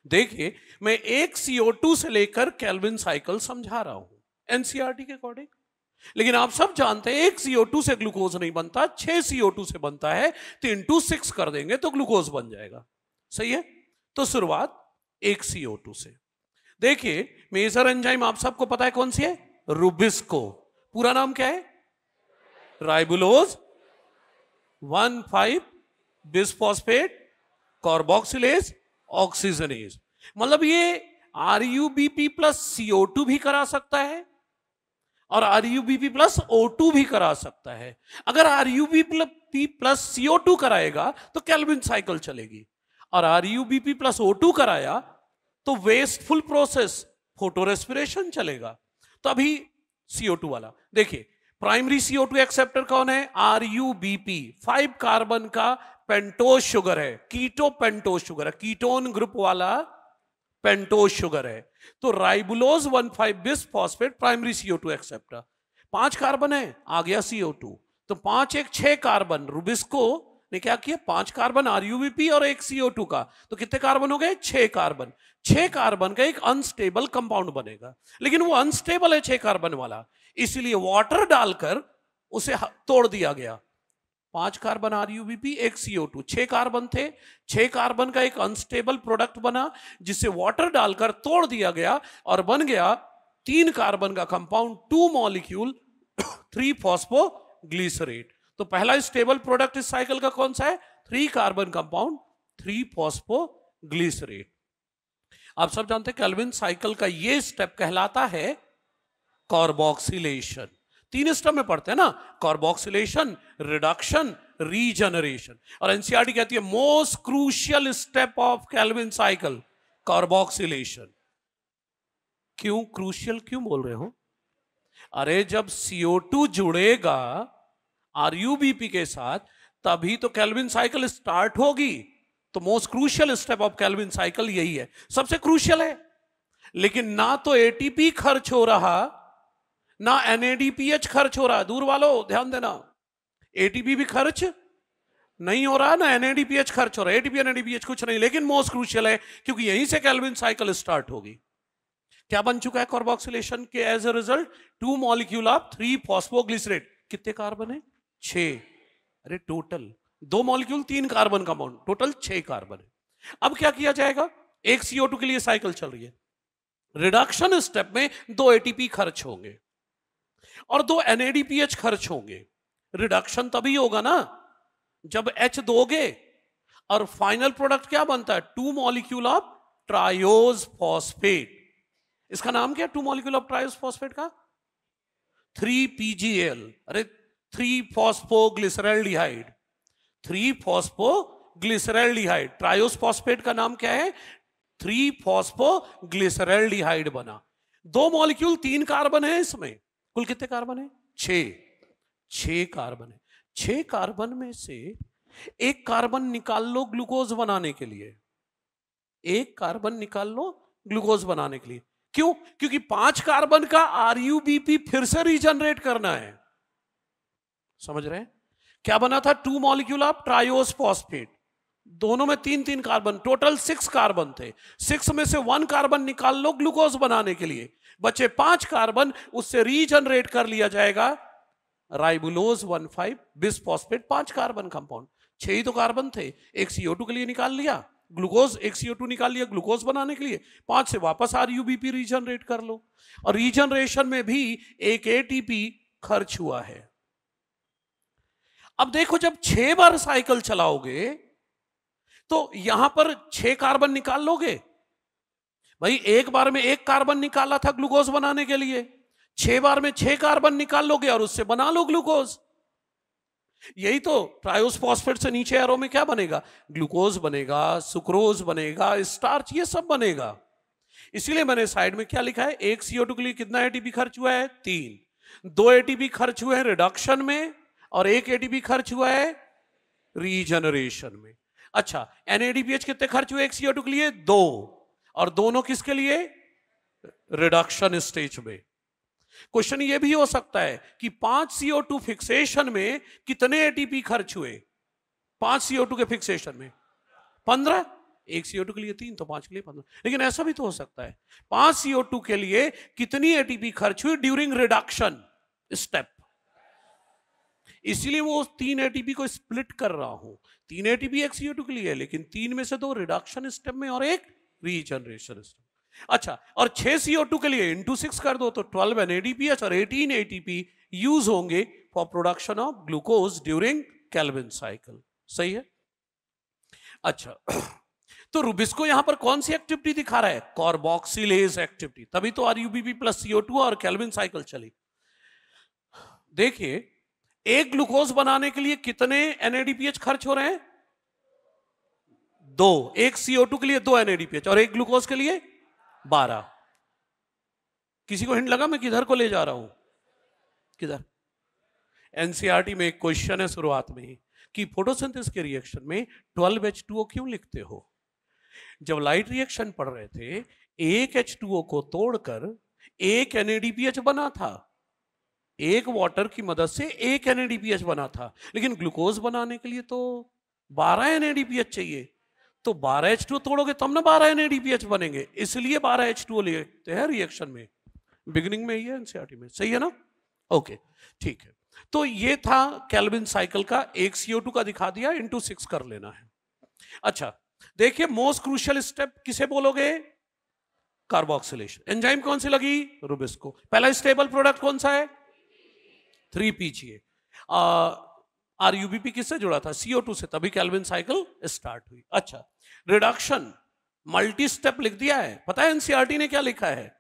Speaker 1: देखिए मैं एक CO2 से लेकर केल्विन साइकिल समझा रहा हूं एनसीईआरटी के अकॉर्डिंग, लेकिन आप सब जानते हैं एक CO2 से ग्लूकोज नहीं बनता, 6 CO2 से बनता है, तो इंटू 6 कर देंगे तो ग्लूकोज बन जाएगा। सही है, तो शुरुआत एक CO2 से। देखिए मेजर एंजाइम आप सबको पता है कौन सी है, रुबिस्को। पूरा नाम क्या है, राइबुलोज 1,5 बिसफॉस्फेट कार्बोक्सिलेज ऑक्सीजनेज। मतलब ये RUBP प्लस CO2 भी करा सकता है और RUBP प्लस O2 भी करा सकता है। अगर RUBP प्लस CO2 कराएगा तो केल्विन साइकिल चलेगी, और RUBP प्लस O2 कराया तो वेस्टफुल प्रोसेस फोटो रेस्पिरेशन चलेगा। तो अभी CO2 वाला देखिए, प्राइमरी CO2 एक्सेप्टर कौन है, RUBP, 5 कार्बन का पेंटोज शुगर है, कीटो पेंटोज शुगर है, कीटोन ग्रुप वाला पेंटोज शुगर है। तो ribulose 1,5 bisphosphate primary CO2 acceptor, 5 carbon है, आ गया CO2, तो 5 1 6 कार्बन। रुबिस्को ने क्या किया, 5 कार्बन RUBP और एक CO2 का, तो कितने कार्बन हो गए, 6 कार्बन। 6 कार्बन का एक अनस्टेबल कंपाउंड बनेगा, लेकिन वो अनस्टेबल है 6 कार्बन वाला, इसलिए वाटर डालकर उसे तोड़ दिया गया। 5 कार्बन RUBP, एक CO2, 6 कार्बन थे, 6 कार्बन का एक अनस्टेबल प्रोडक्ट बना जिसे वाटर डालकर तोड़ दिया गया और बन गया 3 कार्बन का कंपाउंड, 2 मॉलिक्यूल 3 फॉस्फोग्लिसरेट। तो पहला स्टेबल प्रोडक्ट इस साइकिल का कौन सा है, 3 कार्बन कंपाउंड 3 फॉस्फोग्लिसरेट। आप सब जानते हैं केल्विन साइकिल का ये स्टेप कहलाता है कार्बोक्सिलेशन। 3 स्टेप में पढ़ते हैं ना, कार्बोक्सिलेशन, रिडक्शन, रीजनरेशन। और एनसीईआरटी कहती है most crucial step of Calvin cycle carboxylation. क्यों क्रूशियल, क्यों बोल रहे हो, अरे जब CO2 जुड़ेगा RUBP के साथ तभी तो केल्विन साइकिल स्टार्ट होगी। तो most crucial step of Calvin cycle यही है, सबसे क्रूशियल है। लेकिन ना तो एटीपी खर्च हो रहा, ना एनएडीपीएच खर्च हो रहा। दूर वालों ध्यान देना, एटीपी भी खर्च नहीं हो रहा, ना एनएडीपीएच खर्च हो रहा है। एटीपी एनएडीपीएच कुछ नहीं, लेकिन मोस्ट क्रूशियल है क्योंकि यहीं से केल्विन साइकिल स्टार्ट होगी। क्या बन चुका है कार्बोक्सिलेशन के as a result? 2 molecule of 3 phosphoglycerate. कितने कार्बन है? 6। अरे total 2 molecule 3 carbon compound, total 6 carbon है। अब क्या किया जाएगा? एक CO2 के लिए साइकिल चल रही है, रिडक्शन स्टेप में 2 एटीपी खर्च होंगे और 2 एनएडीपीएच खर्च होंगे। रिडक्शन तभी होगा ना जब H दोगे और फाइनल प्रोडक्ट क्या बनता है? 2 मॉलिक्यूल ऑफ ट्रायोज फॉस्फेट। इसका नाम क्या है 2 मॉलिक्यूल ऑफ ट्रायोज फॉस्फेट का? 3PGL। अरे 3 फॉस्फोग्लिसरैल्डिहाइड, 3 फॉस्फोग्लिसरैल्डिहाइड। ट्रायोज फॉस्फेट का नाम क्या है? 3 फॉस्फोग्लिसरैल्डिहाइड बना। 2 मॉलिक्यूल 3 कार्बन है इसमें, कुल कितने कार्बन है? 6 कार्बन है। 6 कार्बन में से एक कार्बन निकाल लो ग्लूकोज बनाने के लिए, एक कार्बन निकाल लो ग्लूकोज बनाने के लिए। क्यों? क्योंकि 5 कार्बन का आरयूबीपी फिर से रीजनरेट करना है। समझ रहे हैं? क्या बना था? 2 मॉलिक्यूल ऑफ ट्रायोज फॉस्फेट, दोनों में 3-3 कार्बन, टोटल 6 कार्बन थे। 6 में से 1 कार्बन निकाल लो ग्लूकोज बनाने के लिए, बचे 5 कार्बन, उससे रीजनरेट कर लिया जाएगा राइबुलोज 1,5 बिसफॉस्फेट 5 कार्बन कंपाउंड। 6 ही तो कार्बन थे, एक CO2 के लिए निकाल लिया ग्लूकोज, एक CO2 निकाल लिया ग्लूकोज बनाने के लिए, 5 से वापस आरयूबीपी रीजनरेट कर लो। और रीजनरेशन में भी एक एटीपी खर्च हुआ है। अब देखो जब 6 बार साइकिल चलाओगे तो यहां पर 6 कार्बन निकाल लोगे। भाई एक बार में 1 कार्बन निकाला था ग्लूकोज बनाने के लिए, 6 बार में 6 कार्बन निकाल लोगे और उससे बना लो ग्लूकोज। यही तो ट्रायोज फॉस्फेट से नीचे एरो में क्या बनेगा? ग्लूकोज बनेगा, सुक्रोज बनेगा, स्टार्च, ये सब बनेगा। इसीलिए मैंने साइड में क्या लिखा है? एक CO2 के लिए कितना एटीपी खर्च हुआ है? 3। 2 एटीपी खर्च हुए हैं रिडक्शन में और 1 एटीपी खर्च हुआ है रीजनरेशन में। अच्छा, NADPH कितने खर्च हुए एक CO2 के लिए? 2। और दोनों किसके लिए? रिडक्शन स्टेज में। क्वेश्चन ये भी हो सकता है कि 5 CO2 फिक्सेशन में कितने एटीपी खर्च हुए? 5 CO2 के फिक्सेशन में 15। एक CO2 के लिए 3 तो 5 के लिए 15। लेकिन ऐसा भी तो हो सकता है 5 CO2 के लिए कितनी एटीपी खर्च हुई ड्यूरिंग रिडक्शन स्टेप। इसलिए वो 3 एटीपी को स्प्लिट कर रहा हूं। 3 एटीपी एक CO2 के लिए है, लेकिन 3 में से 2 रिडक्शन स्टेप में और एक रीजनरेशन स्टेप। अच्छा, और 6 CO2 के लिए इंटू 6 कर दो तो 12 NADPH और 18 ATP यूज होंगे for production of glucose during Calvin cycle. सही है? अच्छा, तो रुबिस्को यहां पर कौन सी एक्टिविटी दिखा रहा है? Carboxylase activity. तभी तो RUBP प्लस CO2 और केल्विन साइकिल चली। देखिए, एक ग्लूकोज बनाने के लिए कितने NADPH खर्च हो रहे हैं? 2। एक CO2 के लिए 2 NADPH और एक ग्लूकोज के लिए 12। किसी को हिंट लगा मैं किधर को ले जा रहा हूं? किधर? NCERT में एक क्वेश्चन है शुरुआत में ही कि फोटोसिंथेसिस के रिएक्शन में 12H2O क्यों लिखते हो? जब लाइट रिएक्शन पढ़ रहे थे, एक H2O को तोड़कर एक NADPH बना था, एक वाटर की मदद से एक NADPH बना था, लेकिन ग्लूकोज बनाने के लिए तो 12 NADPH चाहिए। तो 12 H2O तोड़ोगे तब ना 12 NADPH बनेंगे, इसलिए 12 H2O लेते हैं रिएक्शन में। बिगिनिंग में ही है NCERT में। सही है ना? ओके, ठीक है। तो ये था केल्विन साइकिल का। एक CO2 का दिखा दिया, इंटू 6 कर लेना है। अच्छा, देखिए मोस्ट क्रूशियल स्टेप किसे बोलोगे? कार्बोक्सिलेशन। एंजाइम कौन सी लगी? रुबिस्को। पहला स्टेबल प्रोडक्ट कौन सा है? 3PGA। RUBP किससे जुड़ा था? CO2 से, तभी केल्विन साइकिल स्टार्ट हुई। अच्छा, रिडक्शन मल्टी स्टेप लिख दिया है। पता है NCERT ने क्या लिखा है?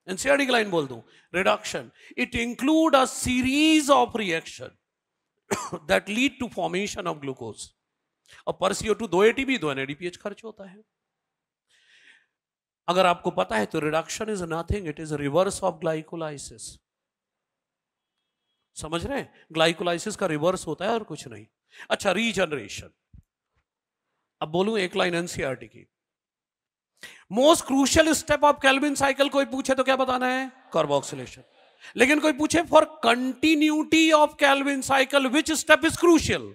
Speaker 1: NCERT की लाइन बोल दूं, reduction it include a series of reaction that lead to formation of glucose. और पर CO2 2 ATP 2 NADPH खर्च होता है। अगर आपको पता है तो reduction is nothing, it is reverse of glycolysis. समझ रहे हैं? ग्लाइकोलाइसिस का रिवर्स होता है और कुछ नहीं। अच्छा, रीजनरेशन। अब बोलूं एक लाइन एनसीईआरटी की, most crucial step of Calvin cycle कोई पूछे तो क्या बताना है? कार्बोक्सिलेशन। लेकिन कोई पूछे for continuity of Calvin cycle which step is crucial,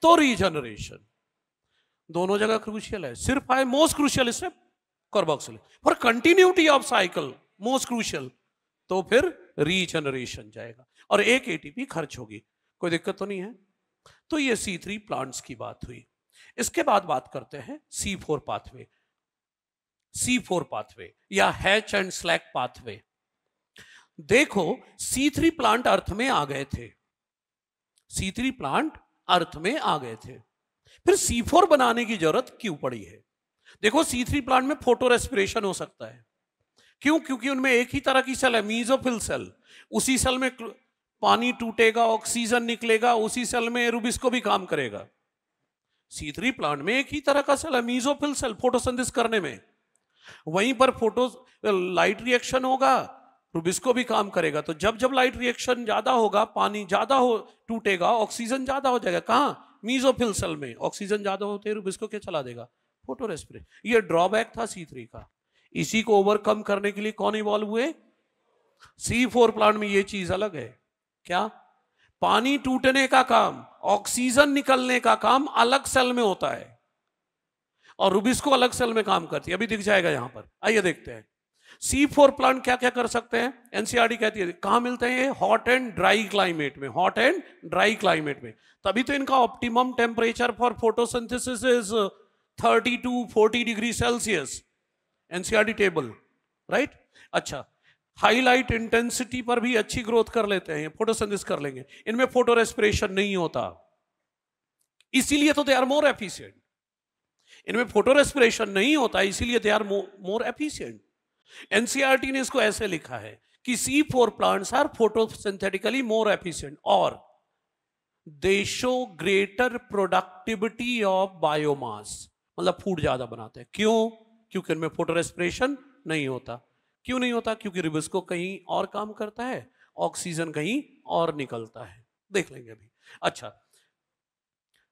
Speaker 1: तो रीजनरेशन। दोनों जगह क्रूशियल है, सिर्फ है most crucial step carboxylation. For continuity of cycle most crucial, तो फिर रीजनरेशन जाएगा और एक एटीपी खर्च होगी। कोई दिक्कत तो नहीं है? तो ये C3 प्लांट्स की बात हुई। इसके बाद बात करते हैं C4 पाथवे। C4 पाथवे या हैच एंड स्लैक पाथवे। देखो, C3 प्लांट अर्थ में आ गए थे, C3 प्लांट अर्थ में आ गए थे, फिर C4 बनाने की जरूरत क्यों पड़ी है? देखो, C3 प्लांट में फोटो रेस्पिरेशन हो सकता है। क्यों? क्योंकि उनमें एक ही तरह की सेल है, मीजोफिल सेल। उसी सेल में पानी टूटेगा, ऑक्सीजन निकलेगा, उसी सेल में रुबिस्को भी काम करेगा। C3 प्लांट में एक ही तरह का सेल है, मीजोफिल सेल, फोटोसिंथेसिस करने में। वहीं पर फोटो लाइट रिएक्शन होगा, रुबिस्को भी काम करेगा। तो जब जब लाइट रिएक्शन ज्यादा होगा, पानी ज्यादा हो टूटेगा, ऑक्सीजन ज्यादा हो जाएगा। कहां? मीजोफिल सेल में। ऑक्सीजन ज्यादा होते रुबिस्को क्या चला देगा? Photo respiration. ये ड्रॉबैक था C3 का। इसी को ओवरकम करने के लिए कौन इवॉल्व हुए? C4 प्लांट में ये चीज अलग है। क्या? पानी टूटने का काम, ऑक्सीजन निकलने का काम अलग सेल में होता है और रुबिस्को अलग सेल में काम करती है। अभी दिख जाएगा यहां पर, आइए देखते हैं। C4 प्लांट क्या क्या कर सकते हैं? एनसीईआरटी कहती है कहां मिलते हैं? हॉट एंड ड्राई क्लाइमेट में। हॉट एंड ड्राई क्लाइमेट में, तभी तो इनका optimum temperature for photosynthesis is 30 to 40 degree Celsius. NCERT table, right? अच्छा, हाईलाइट इंटेंसिटी पर भी अच्छी ग्रोथ कर लेते हैं, फोटोसिंथेसिस कर लेंगे। इनमें फोटो रेस्पिरेशन नहीं होता, इसीलिए तो दे आर मोर एफिशिएंट। इनमें फोटो रेस्पिरेशन नहीं होता, इसीलिए they are more efficient. NCERT ने इसको ऐसे लिखा है कि C4 plants are photosynthetically more efficient और they show greater productivity of biomass. मतलब फूड ज्यादा बनाते हैं। क्यों? क्योंकि इनमें फोटो रेस्पिरेशन नहीं होता। क्यों नहीं होता? क्योंकि रुबिस्को कहीं और काम करता है, ऑक्सीजन कहीं और निकलता है। देख लेंगे अभी। अच्छा,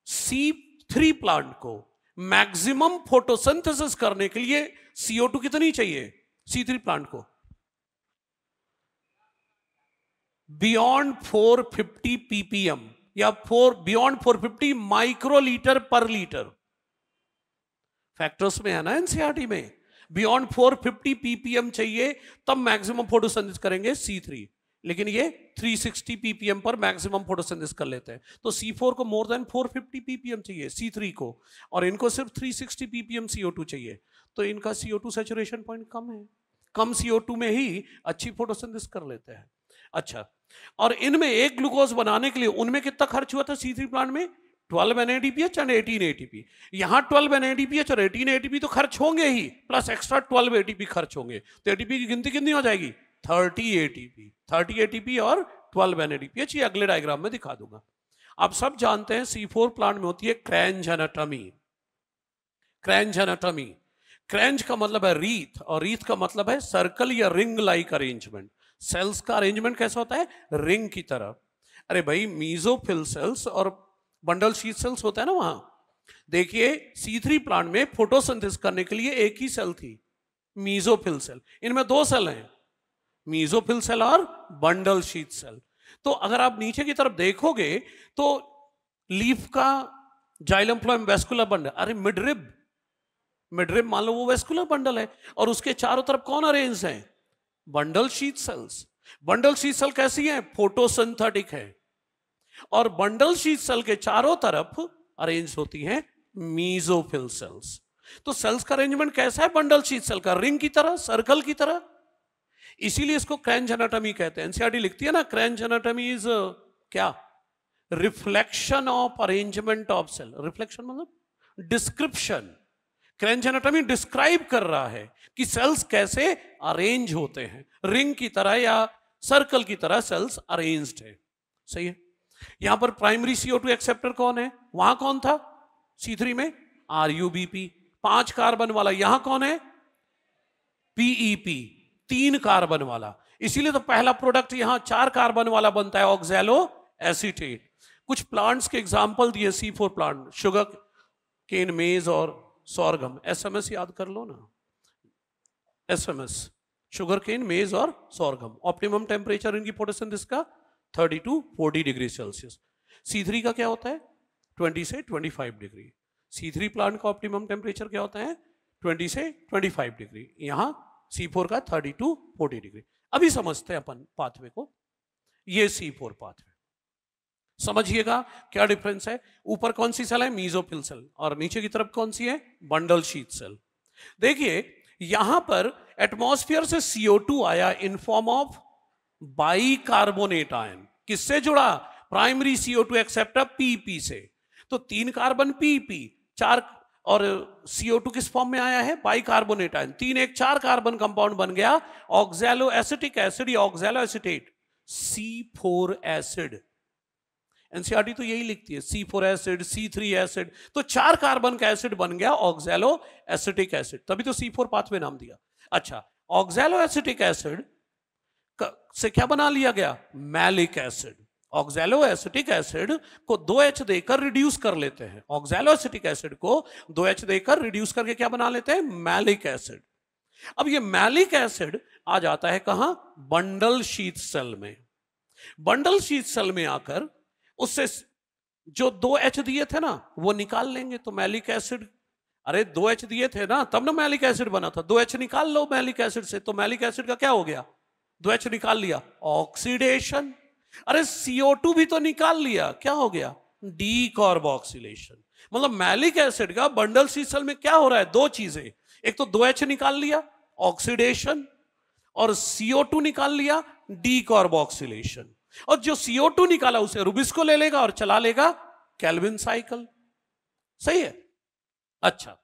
Speaker 1: C3 प्लांट को मैक्सिमम फोटोसिंथेसिस करने के लिए CO2 कितनी चाहिए? C3 प्लांट को बियॉन्ड 450 ppm या बियॉन्ड 450 माइक्रोलीटर पर लीटर। फैक्टर्स में है ना एनसीईआरटी में, बियॉन्ड 450 ppm चाहिए तब मैक्सिमम फोटोसिंथेसिस करेंगे C3। लेकिन ये 360 ppm पर मैक्सिमम फोटोसिंथेसिस कर लेते हैं। तो C4 को मोर देन 450 ppm चाहिए C3 को, और इनको सिर्फ 360 ppm CO2 चाहिए। तो इनका CO2 सैचुरेशन पॉइंट कम है, कम CO2 में ही अच्छी फोटोसिंथेसिस कर लेते हैं। अच्छा, और इनमें एक ग्लूकोज बनाने के लिए उनमें कितना खर्च हुआ था C3 प्लांट में? 12 NADPH और 18 ATP। यहां 12 NADPH और 18 ATP तो खर्च होंगे ही, प्लस एक्स्ट्रा 12 ATP खर्च होंगे। तो ATP की गिनती कितनी हो जाएगी? 30 ATP। 30 ATP और 12 NADPH। ये अगले डायग्राम में दिखा दूंगा। आप सब जानते हैं C4 प्लांट में होती है क्रेंज एनाटॉमी। क्रेंज एनाटॉमी, क्रेंज का मतलब है रीथ, और रीथ का मतलब है सर्कल या रिंग लाइक अरेंजमेंट। सेल्स का अरेंजमेंट कैसा होता है? रिंग की तरह। अरे भाई, मीजोफिल सेल्स और बंडल शीथ सेल्स होता है ना वहां। देखिए, C3 प्लांट में फोटोसिंथेसिस करने के लिए एक ही सेल थी, मीजोफिल सेल। इनमें दो सेल हैं, मीजोफिल सेल और बंडल शीथ सेल। तो अगर आप नीचे की तरफ देखोगे तो लीफ का जाइलम फ्लोएम वेस्कुलर बंडल, अरे मिडरिब, मिडरिब मान लो वो वेस्कुलर बंडल है, और उसके चारों तरफ कौन अरेंज है? Bundle sheath cells. Bundle sheath cell कैसी है? फोटोसिंथेटिक है। और बंडल शीथ सेल के चारों तरफ अरेंज होती हैं मीजोफिल सेल्स। तो सेल्स का अरेंजमेंट कैसा है बंडल शीथ सेल का? रिंग की तरह, सर्कल की तरह। इसीलिए इसको क्रेंज एनाटॉमी कहते हैं। एनसीईआरटी लिखती है ना, क्रेंज एनाटॉमी इज क्या? Reflection of arrangement of cell. Reflection मतलब डिस्क्रिप्शन। क्रेंज एनाटॉमी डिस्क्राइब कर रहा है कि सेल्स कैसे अरेंज होते हैं, रिंग की तरह या सर्कल की तरह सेल्स अरेंज्ड है। सही है। यहां पर प्राइमरी CO2 एक्सेप्टर कौन है? वहां कौन था C3 में? RUBP, 5 कार्बन वाला। यहां कौन है? PEP, 3 कार्बन वाला। इसीलिए तो पहला प्रोडक्ट यहां 4 कार्बन वाला बनता है, ऑक्सैलो एसीटेट। कुछ प्लांट्स के एग्जाम्पल दिए, C4 प्लांट, शुगर केन, मेज और सॉरगम। SMS याद कर लो ना, SMS, शुगर केन, मेज और सॉरगम। ऑप्टिमम टेम्परेचर इनकी फोटोसिंथेसिस का 30 to 40 डिग्री सेल्सियस। C3 का क्या होता है? 20 से 25 डिग्री। C3 प्लांट का ऑप्टिमम टेम्परेचर क्या होता है? 20 से 25 डिग्री। यहाँ C4 का 30 to 40 डिग्री। अभी समझते हैं अपन पाथवे को। ये C4 पाथवे, समझिएगा क्या डिफरेंस है। ऊपर कौन सी सेल है? मीजोफिल सेल, और नीचे की तरफ कौन सी है? Bundle sheath cell. देखिए यहां पर एटमॉस्फेयर से CO2 आया in form of bicarbonate ion. किससे जुड़ा? प्राइमरी CO2 एक्सेप्टर PP से। तो 3 कार्बन PP, 4, और CO2 किस फॉर्म में आया है? Bicarbonate ion. 3 1 4 कार्बन कंपाउंड बन गया ऑक्सैलो एसिटिक एसिड या oxalo acetate, C4 acid. NCERT तो यही लिखती है, C4 एसिड, C3 एसिड। तो 4 कार्बन का एसिड बन गया ऑक्सैलो एसिटिक एसिड, तभी तो C4 पाथवे नाम दिया। अच्छा, ऑक्सैलो एसिटिक एसिड से क्या बना लिया गया? Malic acid. Oxalo acetic acid को 2H देकर रिड्यूस कर लेते हैं। ऑक्सैलो एसिटिक एसिड को 2H देकर रिड्यूस करके क्या बना लेते हैं? Malic acid. अब ये मैलिक एसिड आ जाता है कहां? बंडल शीथ सेल में। बंडल शीथ सेल में आकर उससे जो 2H दिए थे ना वो निकाल लेंगे, तो मैलिक एसिड, अरे 2H दिए थे ना तब ना मैलिक एसिड बना था, 2H निकाल लो मैलिक एसिड से, तो मैलिक एसिड का क्या हो गया? 2H निकाल लिया, ऑक्सीडेशन। अरे CO2 भी तो निकाल लिया, क्या हो गया? डीकार्बोक्सिलेशन। मतलब मैलिक एसिड का बंडल शीथ सेल में क्या हो रहा है? 2 चीजें, एक तो 2H निकाल लिया, ऑक्सीडेशन, और CO2 निकाल लिया, डीकार्बोक्सिलेशन। और जो CO2 निकाला उसे रुबिस्को ले लेगा और चला लेगा केल्विन साइकिल। सही है? अच्छा,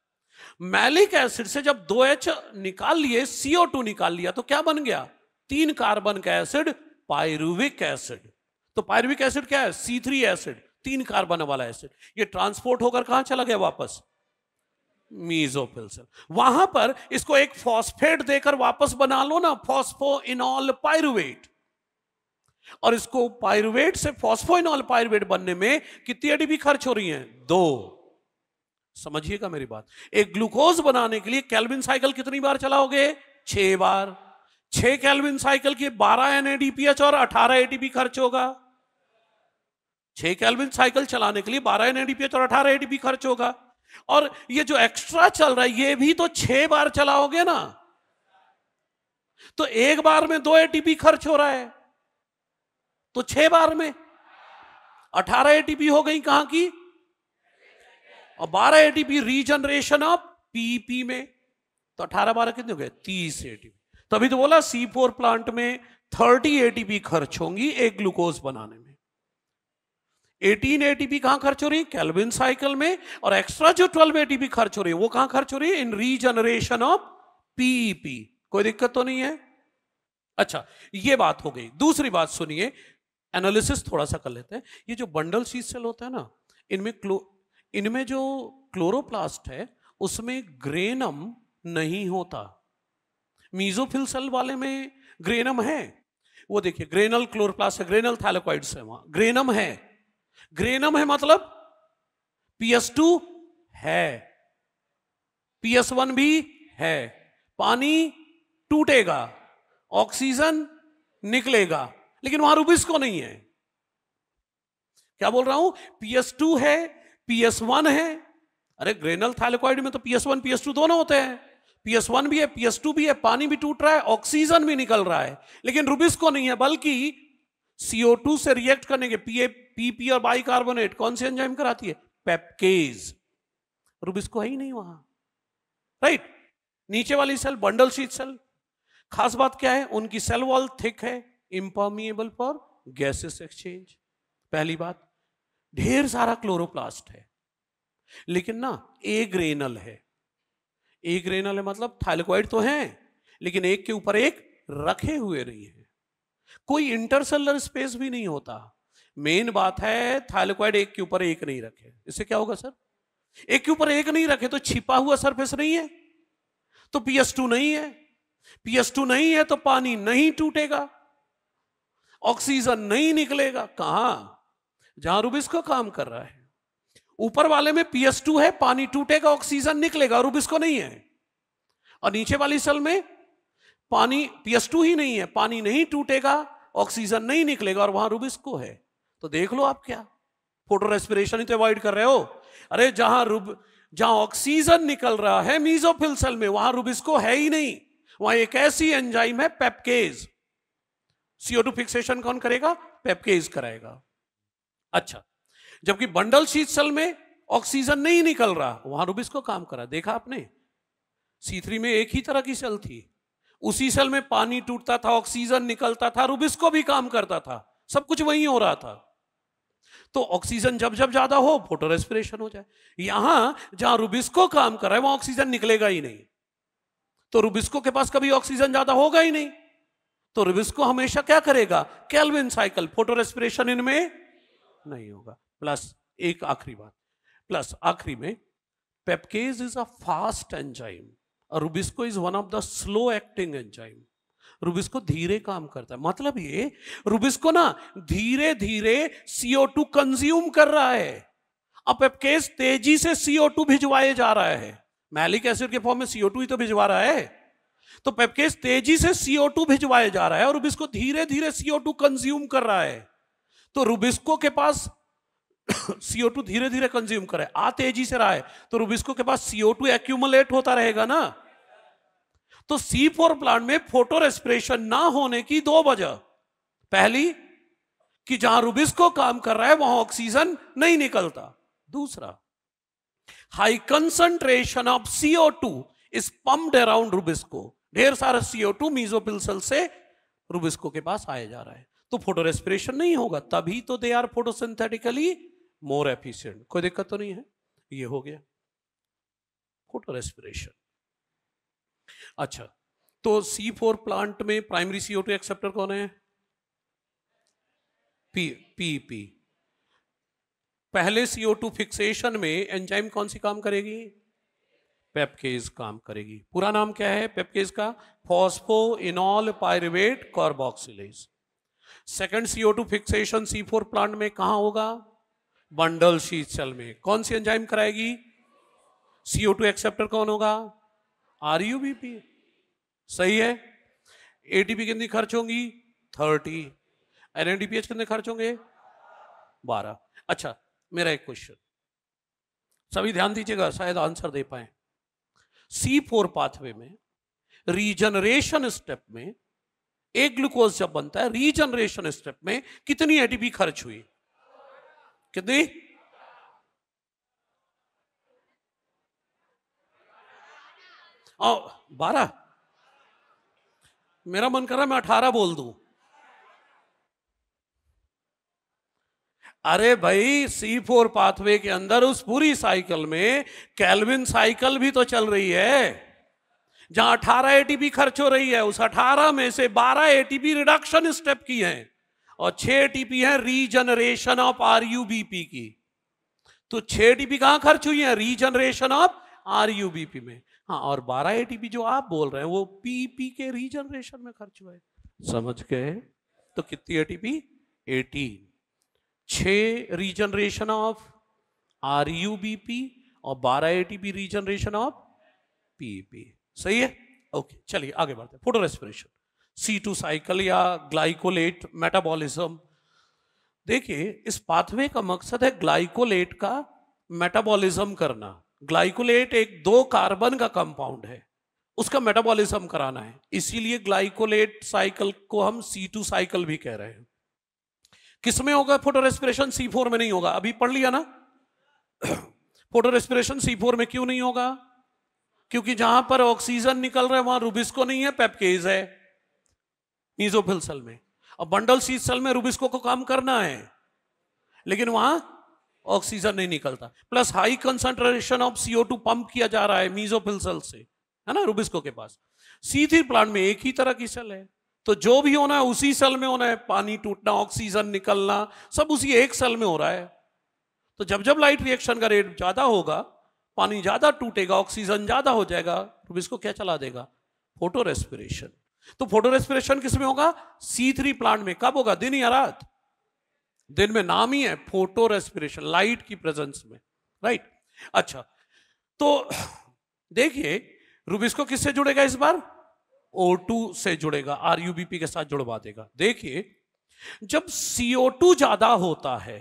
Speaker 1: मैलिक एसिड से जब 2H निकाल लिए, CO2 निकाल लिया, तो क्या बन गया? 3 कार्बन का एसिड, पायरुविक एसिड। तो पायरुविक एसिड क्या है? C3 एसिड, 3 कार्बन वाला एसिड। ये ट्रांसपोर्ट होकर कहां चला गया? वापस मीजोफिल सेल। वहां पर इसको एक फॉस्फेट देकर वापस बना लो ना, फॉस्फोइनॉल पायरुवेट। और इसको पायरुवेट से फॉस्फोइनॉल पायरुवेट बनने में कितनी ATP खर्च हो रही है? 2। समझिएगा मेरी बात। एक ग्लूकोज बनाने के लिए केल्विन साइकिल कितनी बार चलाओगे? 6 बार। 6 केल्विन साइकिल की 12 NADPH और 18 ATP खर्च होगा। 6 केल्विन साइकिल चलाने के लिए 12 NADPH और 18 ATP खर्च होगा। और ये जो एक्स्ट्रा चल रहा है ये भी तो 6 बार चलाओगे ना, तो एक बार में 2 ATP खर्च हो रहा है, तो 6 बार में 18 ATP हो गई कहां की? और 12 ATP रीजनरेशन ऑफ PP में, तो 18 12 कितने हो गए? 30 ATP। तभी तो बोला C4 प्लांट में 30 ATP खर्च होंगी एक ग्लूकोज बनाने में। 18 ATP कहां खर्च हो रही है? केल्विन साइकिल में। और एक्स्ट्रा जो 12 ATP खर्च हो रही है वो कहां खर्च हो रही है? इन रीजनरेशन ऑफ PP। कोई दिक्कत तो नहीं है? अच्छा, ये बात हो गई। दूसरी बात सुनिए, एनालिसिस थोड़ा सा कर लेते हैं। ये जो बंडल शीथ सेल होता है ना, इनमें जो क्लोरोप्लास्ट है उसमें ग्रेनम नहीं होता। मीजोफिल सेल वाले में ग्रेनम है। वो देखिए, ग्रेनल क्लोरोप्लास्ट है, ग्रेनल थैलेकॉइड्स है, वहां ग्रेनम है। ग्रेनम है मतलब PS2 है, PS1 भी है। पानी टूटेगा, ऑक्सीजन निकलेगा, लेकिन वहां रुबिस्को नहीं है। क्या बोल रहा हूं? PS2 है, PS1 है। अरे ग्रेनल थैलेकॉइड में तो PS1 PS2 दोनों होते हैं। PS1 भी है, PS2 भी है, पानी भी टूट रहा है, ऑक्सीजन भी निकल रहा है, लेकिन रुबिस्को नहीं है। बल्कि CO2 से रिएक्ट करने के PP और बाइकार्बोनेट कौन सी एंजाइम कराती है? पेप्केज। रुबिस्को है ही नहीं वहां, राइट? नीचे वाली सेल बंडल शीथ सेल, खास बात क्या है? उनकी सेल वॉल थिक है, इम्पर्मिएबल फॉर गैसेस एक्सचेंज। पहली बात, ढेर सारा क्लोरोप्लास्ट है, लेकिन ना ए ग्रेनल है। ए ग्रेनल है मतलब थाइलेकॉइड तो है, लेकिन एक के ऊपर एक रखे हुए नहीं है। कोई इंटरसेलुलर स्पेस भी नहीं होता। मेन बात है थाइलेकॉइड एक के ऊपर एक नहीं रखे। इससे क्या होगा सर? एक के ऊपर एक नहीं रखे तो छिपा हुआ सरफेस नहीं है, तो PS2 नहीं है। PS2 नहीं है तो पानी नहीं टूटेगा, ऑक्सीजन नहीं निकलेगा। कहां? जहां रुबिस्को काम कर रहा है। ऊपर वाले में PS2 है, पानी टूटेगा, ऑक्सीजन निकलेगा, रुबिस्को नहीं है। और नीचे वाली सेल में पानी PS2 ही नहीं है, पानी नहीं टूटेगा, ऑक्सीजन नहीं निकलेगा और वहां रुबिस्को है। तो देख लो आप क्या फोटो रेस्पिरेशन ही तो अवॉइड कर रहे हो। अरे जहां ऑक्सीजन निकल रहा है मीजोफिल सेल में, वहां रुबिस्को है ही नहीं। वहां एक ऐसी एंजाइम है पेप्केज। CO2 फिक्सेशन कौन करेगा? पेप्केज कराएगा। अच्छा, जबकि बंडल शीथ सेल में ऑक्सीजन नहीं निकल रहा, वहां रुबिस्को काम करा। देखा आपने, C3 में एक ही तरह की सेल थी, उसी सेल में पानी टूटता था, ऑक्सीजन निकलता था, रुबिस्को भी काम करता था, सब कुछ वहीं हो रहा था। तो ऑक्सीजन जब जब ज्यादा हो फोटो रेस्पिरेशन हो जाए। यहां जहां रुबिस्को काम कर रहा है वहां ऑक्सीजन निकलेगा ही नहीं, तो रुबिस्को के पास कभी ऑक्सीजन ज्यादा होगा ही नहीं। तो रुबिस्को हमेशा क्या करेगा? केल्विन साइकिल, फोटो रेस्पिरेशन इनमें नहीं होगा। प्लस एक आखिरी बात, प्लस आखिरी में PEPcase is a fast enzyme, RuBisCO is one of the slow acting enzyme. RuBisCO धीरे काम करता है, मतलब ये रुबिस्को ना धीरे धीरे CO2 कंज्यूम कर रहा है। अब पेप्केज तेजी से CO2 भिजवाए जा रहा है, मैलिक एसिड के फॉर्म में CO2 ही तो भिजवा रहा है। तो पेप्केज तेजी से CO2 भिजवाए जा रहा है और रुबिस्को धीरे धीरे CO2 कंज्यूम कर रहा है। तो रुबिस्को के पास CO2 धीरे धीरे कंज्यूम करे, आ तेजी से रहा है, तो रुबिस्को के पास CO2 एक्यूमुलेट होता रहेगा ना। तो C4 प्लांट में फोटो रेस्पिरेशन ना होने की दो वजह, पहली कि जहां रुबिस्को काम कर रहा है वहां ऑक्सीजन नहीं निकलता, दूसरा high concentration of CO2 is pumped around Rubisco, ढेर सारा CO2 मीजोफिल सेल से रुबिस्को के पास आया जा रहा है, तो फोटो रेस्पिरेशन नहीं होगा। तभी तो they are photosynthetically more efficient. कोई दिक्कत तो नहीं है। ये हो गया फोटो रेस्पिरेशन। अच्छा, तो C4 प्लांट में प्राइमरी CO2 एक्सेप्टर कौन है? PP। पहले CO2 फिक्सेशन में एंजाइम कौन सी काम करेगी? पेप्केज काम करेगी। पूरा नाम क्या है पेप्केज का? Phosphoenol pyruvate carboxylase. Second CO2 fixation C4 plant में कहां होगा? बंडल शीथ सेल में। कौन सी एंजाइम कराएगी? CO2 एक्सेप्टर कौन होगा? RUBP। सही है। ATP कितनी खर्च होंगी? 30। NADPH कितने खर्च होंगे? 12। अच्छा, मेरा एक क्वेश्चन, सभी ध्यान दीजिएगा, शायद आंसर दे पाए। C4 पाथवे में रीजनरेशन स्टेप में एक ग्लूकोज जब बनता है, रीजनरेशन स्टेप में कितनी ATP खर्च हुई? कितनी? 12। मेरा मन कर रहा है मैं 18 बोल दूं। अरे भाई, C4 पाथवे के अंदर उस पूरी साइकिल में केल्विन साइकिल भी तो चल रही है, जहां 18 ATP खर्च हो रही है, उस 18 में से 12 ATP रिडक्शन स्टेप की है और 6 ATP है रीजनरेशन ऑफ RUBP की। तो 6 ATP कहां खर्च हुई है? रीजनरेशन ऑफ RUBP में। हाँ, और 12 ATP जो आप बोल रहे हैं वो PP के रीजनरेशन में खर्च हुआ है। समझ गए? तो कितनी ATP? 18। 6 रीजनरेशन ऑफ RUBP और 12 ATP रीजनरेशन ऑफ PP। सही है? ओके, चलिए आगे बढ़ते हैं। फोटो रेस्पिरेशन, C2 साइकिल या ग्लाइकोलेट मेटाबॉलिज्म। देखिए, इस पाथवे का मकसद है ग्लाइकोलेट का मेटाबॉलिज्म करना। ग्लाइकोलेट एक 2 कार्बन का कंपाउंड है, उसका मेटाबॉलिज्म कराना है, इसीलिए ग्लाइकोलेट साइकिल को हम C2 साइकिल भी कह रहे हैं। किस में होगा फोटो रेस्पिरेशन? C4 में नहीं होगा। अभी पढ़ लिया ना फोटो रेस्पिरेशन C4 में क्यों नहीं होगा? क्योंकि जहां पर ऑक्सीजन निकल रहा है वहां रुबिस्को नहीं है, पेप्केज है मीजोफिल सेल में। अब बंडल शीथ सेल में रुबिस्को को काम करना है, लेकिन वहां ऑक्सीजन नहीं निकलता। Plus high concentration of CO2 pump किया जा रहा है मीजोफिल सेल से, है ना, रुबिस्को के पास। C3 प्लांट में एक ही तरह की सेल है, तो जो भी होना है उसी सेल में होना है। पानी टूटना, ऑक्सीजन निकलना, सब उसी एक सेल में हो रहा है। तो जब जब लाइट रिएक्शन का रेट ज्यादा होगा, पानी ज्यादा टूटेगा, ऑक्सीजन ज्यादा हो जाएगा, तो इसको क्या चला देगा? Photo respiration. तो फोटो रेस्पिरेशन किस में होगा? C3 प्लांट में। कब होगा? दिन या रात? दिन में नाम ही है फोटो रेस्पिरेशन, लाइट की प्रेजेंस में, राइट। अच्छा, तो देखिए रूबिक्स को किससे जुड़ेगा इस बार? O2 से जुड़ेगा, RUBP के साथ जुड़वा देगा। देखिए जब CO2 ज्यादा होता है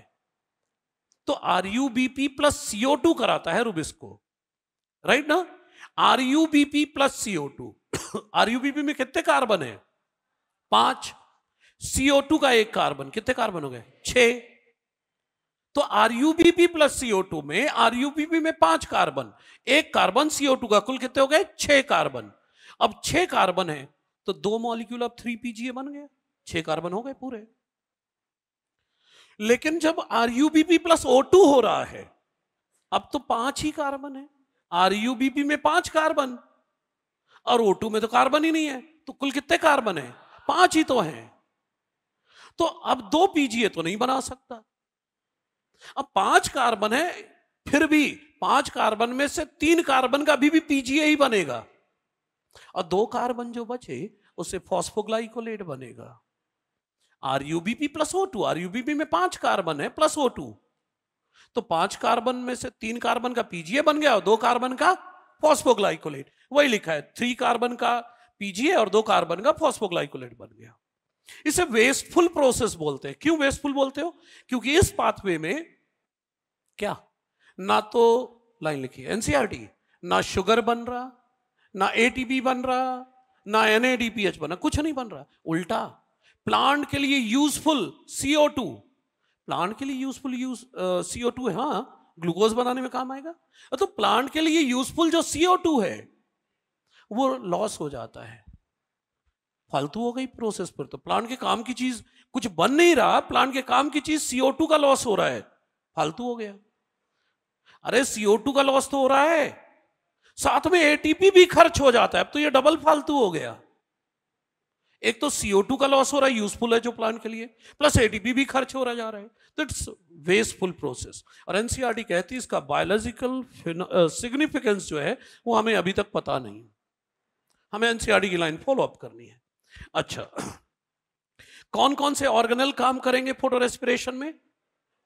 Speaker 1: तो RUBP प्लस CO2 कराता है रूबिक्स को, राइट ना? RUBP प्लस CO2 RUBP में कितने कार्बन है? 5। CO2 का एक कार्बन, कितने कार्बन हो गए? 6। तो RUBP प्लस CO2 में, RUBP में 5 कार्बन, एक कार्बन CO2 का, कुल कितने हो गए? 6 कार्बन। अब 6 कार्बन है तो 2 मॉलिक्यूल अब 3PGA बन गया, 6 कार्बन हो गए पूरे। लेकिन जब RUBP प्लस O2 हो रहा है, अब तो 5 ही कार्बन है। RUBP में 5 कार्बन और O2 में तो कार्बन ही नहीं है, तो कुल कितने कार्बन है? 5 ही तो हैं। तो अब 2 PGA तो नहीं बना सकता। अब 5 कार्बन है, फिर भी 5 कार्बन में से 3 कार्बन का भी PGA ही बनेगा, और 2 कार्बन जो बचे उससे फॉस्फोग्लाइकोलेट बनेगा। RUBP प्लस O2, RUBP में 5 कार्बन है प्लस O2, तो 5 कार्बन में से 3 कार्बन का PGA बन गया और 2 कार्बन का फॉस्फोग्लाइकोलेट। वही लिखा है, 3 कार्बन का PGA और 2 कार्बन का फॉस्फोग्लाइकोलेट बन गया। इसे वेस्टफुल प्रोसेस बोलते हैं। क्यों वेस्टफुल बोलते हो? क्योंकि इस पाथवे में क्या, ना तो लाइन लिखी है NCERT, ना शुगर बन रहा, ना ATP बन रहा, ना NADPH बना, कुछ नहीं बन रहा। उल्टा प्लांट के लिए यूजफुल CO2, प्लांट के लिए यूजफुल CO2 है, हाँ ग्लूकोज बनाने में काम आएगा। तो प्लांट के लिए यूजफुल जो CO2 है वो लॉस हो जाता है, फालतू हो गई प्रोसेस पर। तो प्लांट के काम की चीज कुछ बन नहीं रहा, प्लांट के काम की चीज CO2 का लॉस हो रहा है, फालतू हो गया। अरे CO2 का लॉस तो हो रहा है, साथ में ATP भी खर्च हो जाता है, अब तो ये डबल फालतू हो गया। एक तो CO2 का लॉस हो रहा है, यूजफुल है जो प्लांट के लिए, प्लस ATP भी खर्च हो रहा जा रहा है, तो इट्स वेस्टफुल प्रोसेस। और NCERT कहती है इसका बायोलॉजिकल सिग्निफिकेंस जो है वो हमें अभी तक पता नहीं, हमें NCERT की लाइन फॉलो अप करनी है। अच्छा, कौन कौन से ऑर्गेनल काम करेंगे फोटो रेस्पिरेशन में?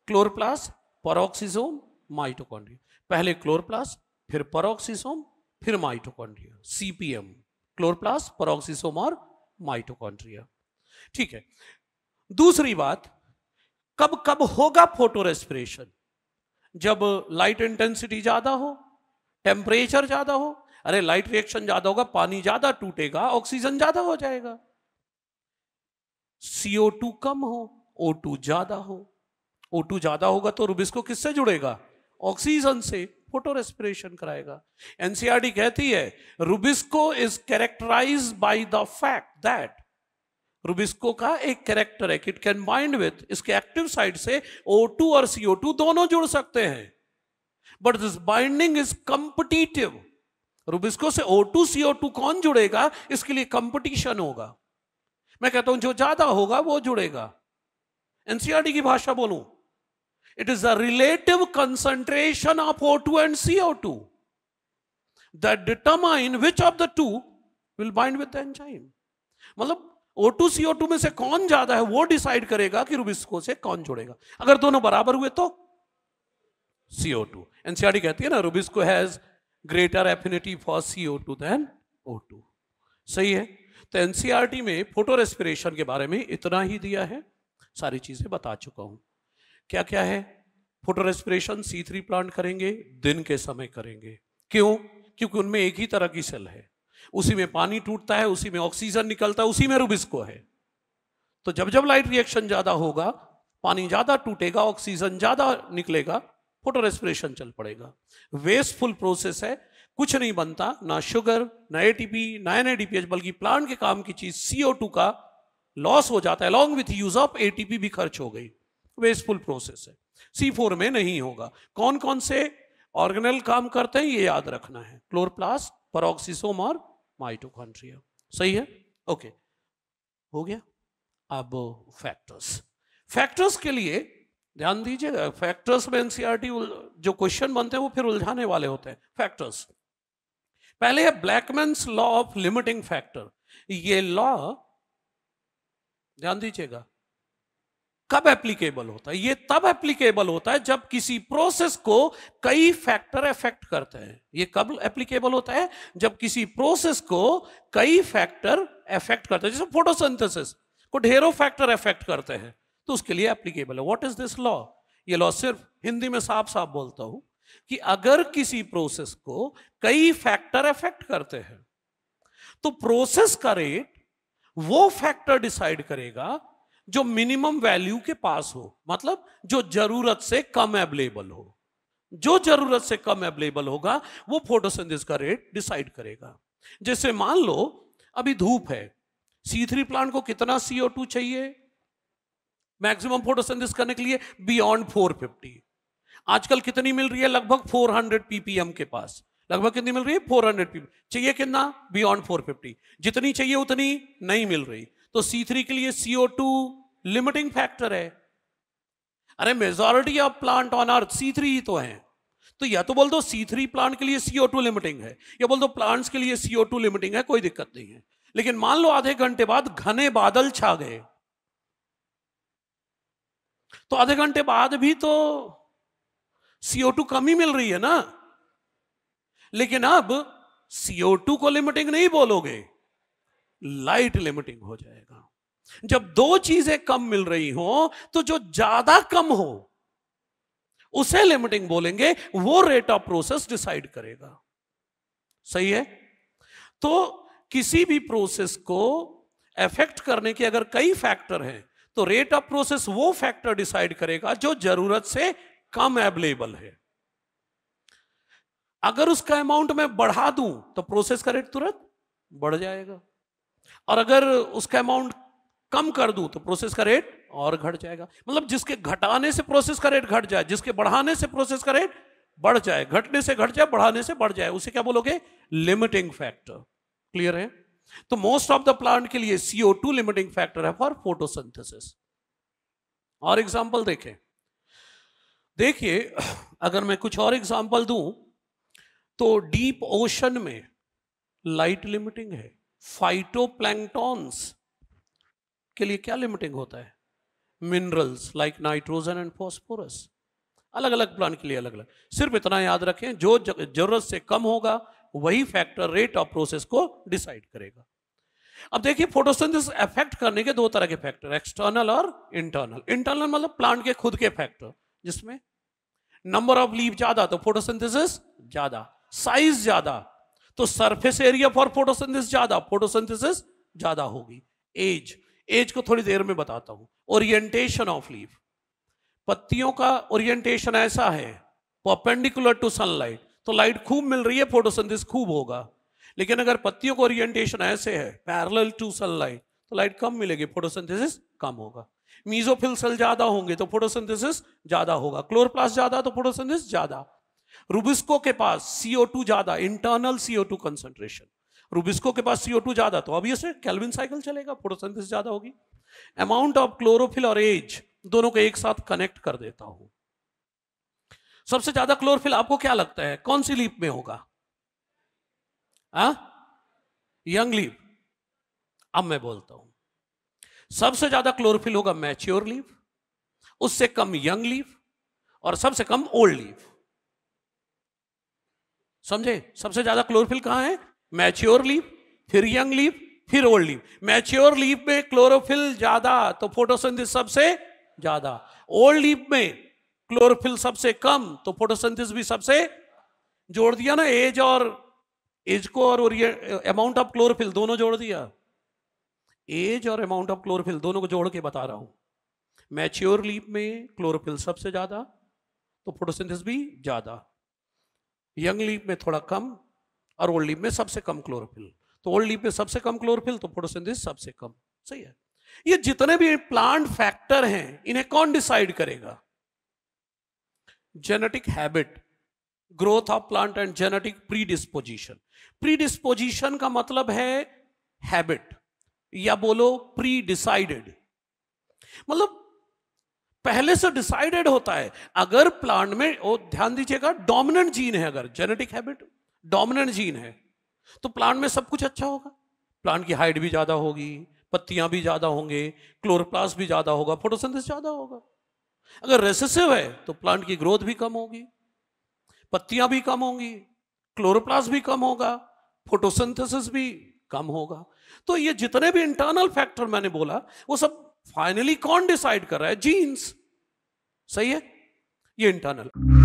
Speaker 1: Chloroplast, peroxisome, mitochondria. पहले क्लोरोप्लास्ट, फिर पेरोक्सिसोम, फिर माइटोकॉन्ड्रिया, CPM, क्लोरोप्लास्ट, पेरोक्सिसोम और माइटोकॉन्ड्रिया। ठीक है, दूसरी बात, कब कब होगा फोटो रेस्पिरेशन? जब लाइट इंटेंसिटी ज्यादा हो, टेम्परेचर ज्यादा हो। अरे लाइट रिएक्शन ज्यादा होगा, पानी ज्यादा टूटेगा, ऑक्सीजन ज्यादा हो जाएगा। CO2 कम हो, O2 ज्यादा हो। O2 ज्यादा होगा तो रूबिक्स को किससे जुड़ेगा? ऑक्सीजन से, फोटो रेस्पिरेशन कराएगा। NCERT कहती है RuBisCO is characterize by the fact that, RuBisCO का एक कैरेक्टर है कि इट कैन बाइंड विथ, इसके एक्टिव साइड से O2 और CO2 दोनों जुड़ सकते हैं, but this binding is competitive. RuBisCO से O2 CO2 कौन जुड़ेगा, इसके लिए कंपटीशन होगा। मैं कहता हूं जो ज्यादा होगा वो जुड़ेगा। NCERT की भाषा बोलूं, it is the relative concentration of O2 and CO2 that determine which of the two will bind with the enzyme। मतलब O2 CO2 में से कौन ज्यादा है वो डिसाइड करेगा कि रूबिक्सको से कौन जुड़ेगा। अगर दोनों बराबर हुए तो CO2। NCERT कहती है ना RuBisCO has greater affinity for CO2 than O2। सही है। तो NCERT में फोटो रेस्पिरेशन के बारे में इतना ही दिया है, सारी चीजें बता चुका हूं। क्या क्या है? फोटो रेस्पिरेशन C3 प्लांट करेंगे, दिन के समय करेंगे। क्यों? क्योंकि उनमें एक ही तरह की सेल है, उसी में पानी टूटता है, उसी में ऑक्सीजन निकलता है, उसी में रूबिक्सको है। तो जब जब लाइट रिएक्शन ज्यादा होगा, पानी ज्यादा टूटेगा, ऑक्सीजन ज्यादा निकलेगा, फोटो रेस्पिरेशन चल पड़ेगा। वेस्टफुल प्रोसेस है, कुछ नहीं बनता, ना शुगर, ना ATP, ना NADPH, बल्कि प्लांट के काम की चीज CO2 का लॉस हो जाता है, along with use of ATP भी खर्च हो गई। वेस्टफुल प्रोसेस है, C4 में नहीं होगा। कौन कौन से ऑर्गेनल काम करते हैं ये याद रखना है, क्लोरोप्लास्ट, पेरोक्सिसोम और माइटोकॉन्ड्रिया। सही है, ओके, हो गया। अब फैक्टर्स, फैक्टर्स के लिए ध्यान दीजिएगा, फैक्टर्स में NCERT जो क्वेश्चन बनते हैं वो फिर उलझाने वाले होते हैं। फैक्टर्स, पहले है ब्लैकमैन्स लॉ ऑफ लिमिटिंग फैक्टर। ये लॉ ध्यान दीजिएगा, कब एप्लीकेबल होता है? ये तब एप्लीकेबल होता है जब किसी प्रोसेस को कई फैक्टर अफेक्ट करते हैं। ये कब एप्लीकेबल होता है? जब किसी प्रोसेस को कई फैक्टर अफेक्ट करते हैं। जैसे फोटोसिंथेसिस को ढेरों फैक्टर अफेक्ट करते हैं, तो उसके लिए एप्लीकेबल है। What is this law? ये लॉ सिर्फ हिंदी में साफ साफ बोलता हूं कि अगर किसी प्रोसेस को कई फैक्टर अफेक्ट करते हैं तो प्रोसेस का रेट वो फैक्टर डिसाइड करेगा जो मिनिमम वैल्यू के पास हो, मतलब जो जरूरत से कम अवेलेबल हो। जो जरूरत से कम अवेलेबल होगा वो फोटोसिंथेसिस का रेट डिसाइड करेगा। जैसे मान लो अभी धूप है, C3 प्लांट को कितना CO2 चाहिए मैक्सिमम फोटोसिंथेसिस करने के लिए? बियॉन्ड 450। आजकल कितनी मिल रही है? लगभग 400 ppm के पास। लगभग कितनी मिल रही है? 400 ppm। चाहिए कितना? बियॉन्ड 450। जितनी चाहिए उतनी नहीं मिल रही, तो C3 के लिए CO2 लिमिटिंग फैक्टर है। अरे majority of plant on earth C3 ही तो है, तो या तो बोल दो C3 प्लांट के लिए CO2 लिमिटिंग है, या बोल दो प्लांट्स के लिए CO2 लिमिटिंग है, कोई दिक्कत नहीं है। लेकिन मान लो आधे घंटे बाद घने बादल छा गए, तो आधे घंटे बाद भी तो CO2 कम ही मिल रही है ना। लेकिन अब CO2 को लिमिटिंग नहीं बोलोगे, लाइट लिमिटिंग हो जाएगा। जब दो चीजें कम मिल रही हो तो जो ज्यादा कम हो उसे लिमिटिंग बोलेंगे, वो रेट ऑफ प्रोसेस डिसाइड करेगा। सही है? तो किसी भी प्रोसेस को अफेक्ट करने के अगर कई फैक्टर हैं तो रेट ऑफ प्रोसेस वो फैक्टर डिसाइड करेगा जो जरूरत से कम अवेलेबल है। अगर उसका अमाउंट मैं बढ़ा दूं तो प्रोसेस का रेट तुरंत बढ़ जाएगा, और अगर उसका अमाउंट कम कर दूं तो प्रोसेस का रेट और घट जाएगा। मतलब जिसके घटाने से प्रोसेस का रेट घट जाए, जिसके बढ़ाने से प्रोसेस का रेट बढ़ जाए, घटने से घट जाए, बढ़ाने से बढ़ जाए, उसे क्या बोलोगे? Limiting factor. क्लियर है? तो मोस्ट ऑफ द प्लांट के लिए CO2 लिमिटिंग फैक्टर है फॉर फोटोसिंथेसिस। और एग्जांपल देखें, देखिए अगर मैं कुछ और एग्जांपल दूं तो डीप ओशन में लाइट लिमिटिंग है। फाइटोप्लैंक्टॉन्स के लिए क्या लिमिटिंग होता है? Minerals like nitrogen and phosphorus. अलग अलग प्लांट के लिए अलग अलग। सिर्फ इतना याद रखें, जो जरूरत से कम होगा वही फैक्टर रेट ऑफ प्रोसेस को डिसाइड करेगा। अब देखिए फोटोसिंथेसिस अफेक्ट करने के दो तरह के फैक्टर, एक्सटर्नल और इंटरनल। इंटरनल मतलब प्लांट के खुद के फैक्टर, जिसमें नंबर ऑफ लीव ज्यादा तो फोटोसिंथेसिस ज्यादा, साइज ज्यादा तो सरफेस एरिया फॉर फोटोसिंथेसिस ज्यादा, फोटोसिंथेसिस ज्यादा होगी। एज को थोड़ी देर में बताता हूं। ओरिएंटेशन ऑफ लीफ, पत्तियों का ओरिएंटेशन ऐसा है परपेंडिकुलर टू सनलाइट, तो लाइट खूब मिल रही है, फोटोसिंथेसिस खूब होगा। लेकिन अगर पत्तियों का ओरिएंटेशन ऐसे है पैरेलल टू सनलाइट, तो लाइट कम मिलेगी, फोटोसिंथेसिस कम होगा। मीजोफिल सेल ज्यादा होंगे तो फोटोसिंथेसिस ज्यादा होगा। क्लोरोप्लास्ट ज्यादा तो फोटोसिंथेसिस ज्यादा। रूबिस्को के पास CO2 ज्यादा, इंटरनल CO2 कंसंट्रेशन। रूबिस्को के पास CO2 ज्यादा तो ऑब्वियसली केल्विन साइकिल चलेगा, फोटोसिंथेसिस ज्यादा होगी। अमाउंट ऑफ क्लोरोफिल और एज दोनों को एक साथ कनेक्ट कर देता हूं। सबसे ज्यादा क्लोरोफिल आपको क्या लगता है कौन सी लीफ में होगा? Young leaf. अब मैं बोलता हूं, सबसे ज्यादा क्लोरोफिल होगा मैच्योर लीफ, उससे कम यंग लीफ, और सबसे कम ओल्ड लीफ। समझे? सबसे ज्यादा क्लोरोफिल कहां है? मैच्योर लीफ, फिर यंग लीफ, फिर ओल्ड लीफ। मैच्योर लीफ में क्लोरोफिल ज्यादा तो फोटोसिंथेसिस सबसे ज्यादा। ओल्ड लीफ में क्लोरोफिल सबसे कम तो फोटोसिंथेसिस भी सबसे। जोड़ दिया ना एज को और अमाउंट ऑफ क्लोरोफिल दोनों जोड़ दिया। एज और अमाउंट ऑफ क्लोरोफिल दोनों को जोड़ के बता रहा हूं। मैच्योर लीफ में क्लोरोफिल सबसे ज्यादा तो फोटोसिंथेसिस भी ज्यादा, यंग लीफ में थोड़ा कम, और ओल्ड लीफ में सबसे कम क्लोरोफिल। तो ओल्ड लीफ में सबसे कम क्लोरोफिल तो फोटोसिंथेसिस सबसे कम। सही है? ये जितने भी प्लांट फैक्टर हैं इन्हें कौन डिसाइड करेगा? Genetic habit, growth of plant and genetic predisposition. Predisposition का मतलब है हैबिट, या बोलो प्री डिसाइडेड, मतलब पहले से डिसाइडेड होता है। अगर प्लांट में, ध्यान दीजिएगा, डोमिनेंट जीन है, अगर जेनेटिक हैबिट डोमिनेंट जीन है तो प्लांट में सब कुछ अच्छा होगा। प्लांट की हाइट भी ज्यादा होगी, पत्तियां भी ज्यादा होंगे, क्लोरोप्लास्ट भी ज्यादा होगा, फोटोसिंथेसिस ज्यादा होगा। अगर रेसेसिव है तो प्लांट की ग्रोथ भी कम होगी, पत्तियां भी कम होंगी, क्लोरोप्लास्ट भी कम होगा, फोटोसिंथेसिस भी कम होगा। तो ये जितने भी इंटरनल फैक्टर मैंने बोला वो सब फाइनली कौन डिसाइड कर रहा है? जीन्स। सही है, ये इंटरनल।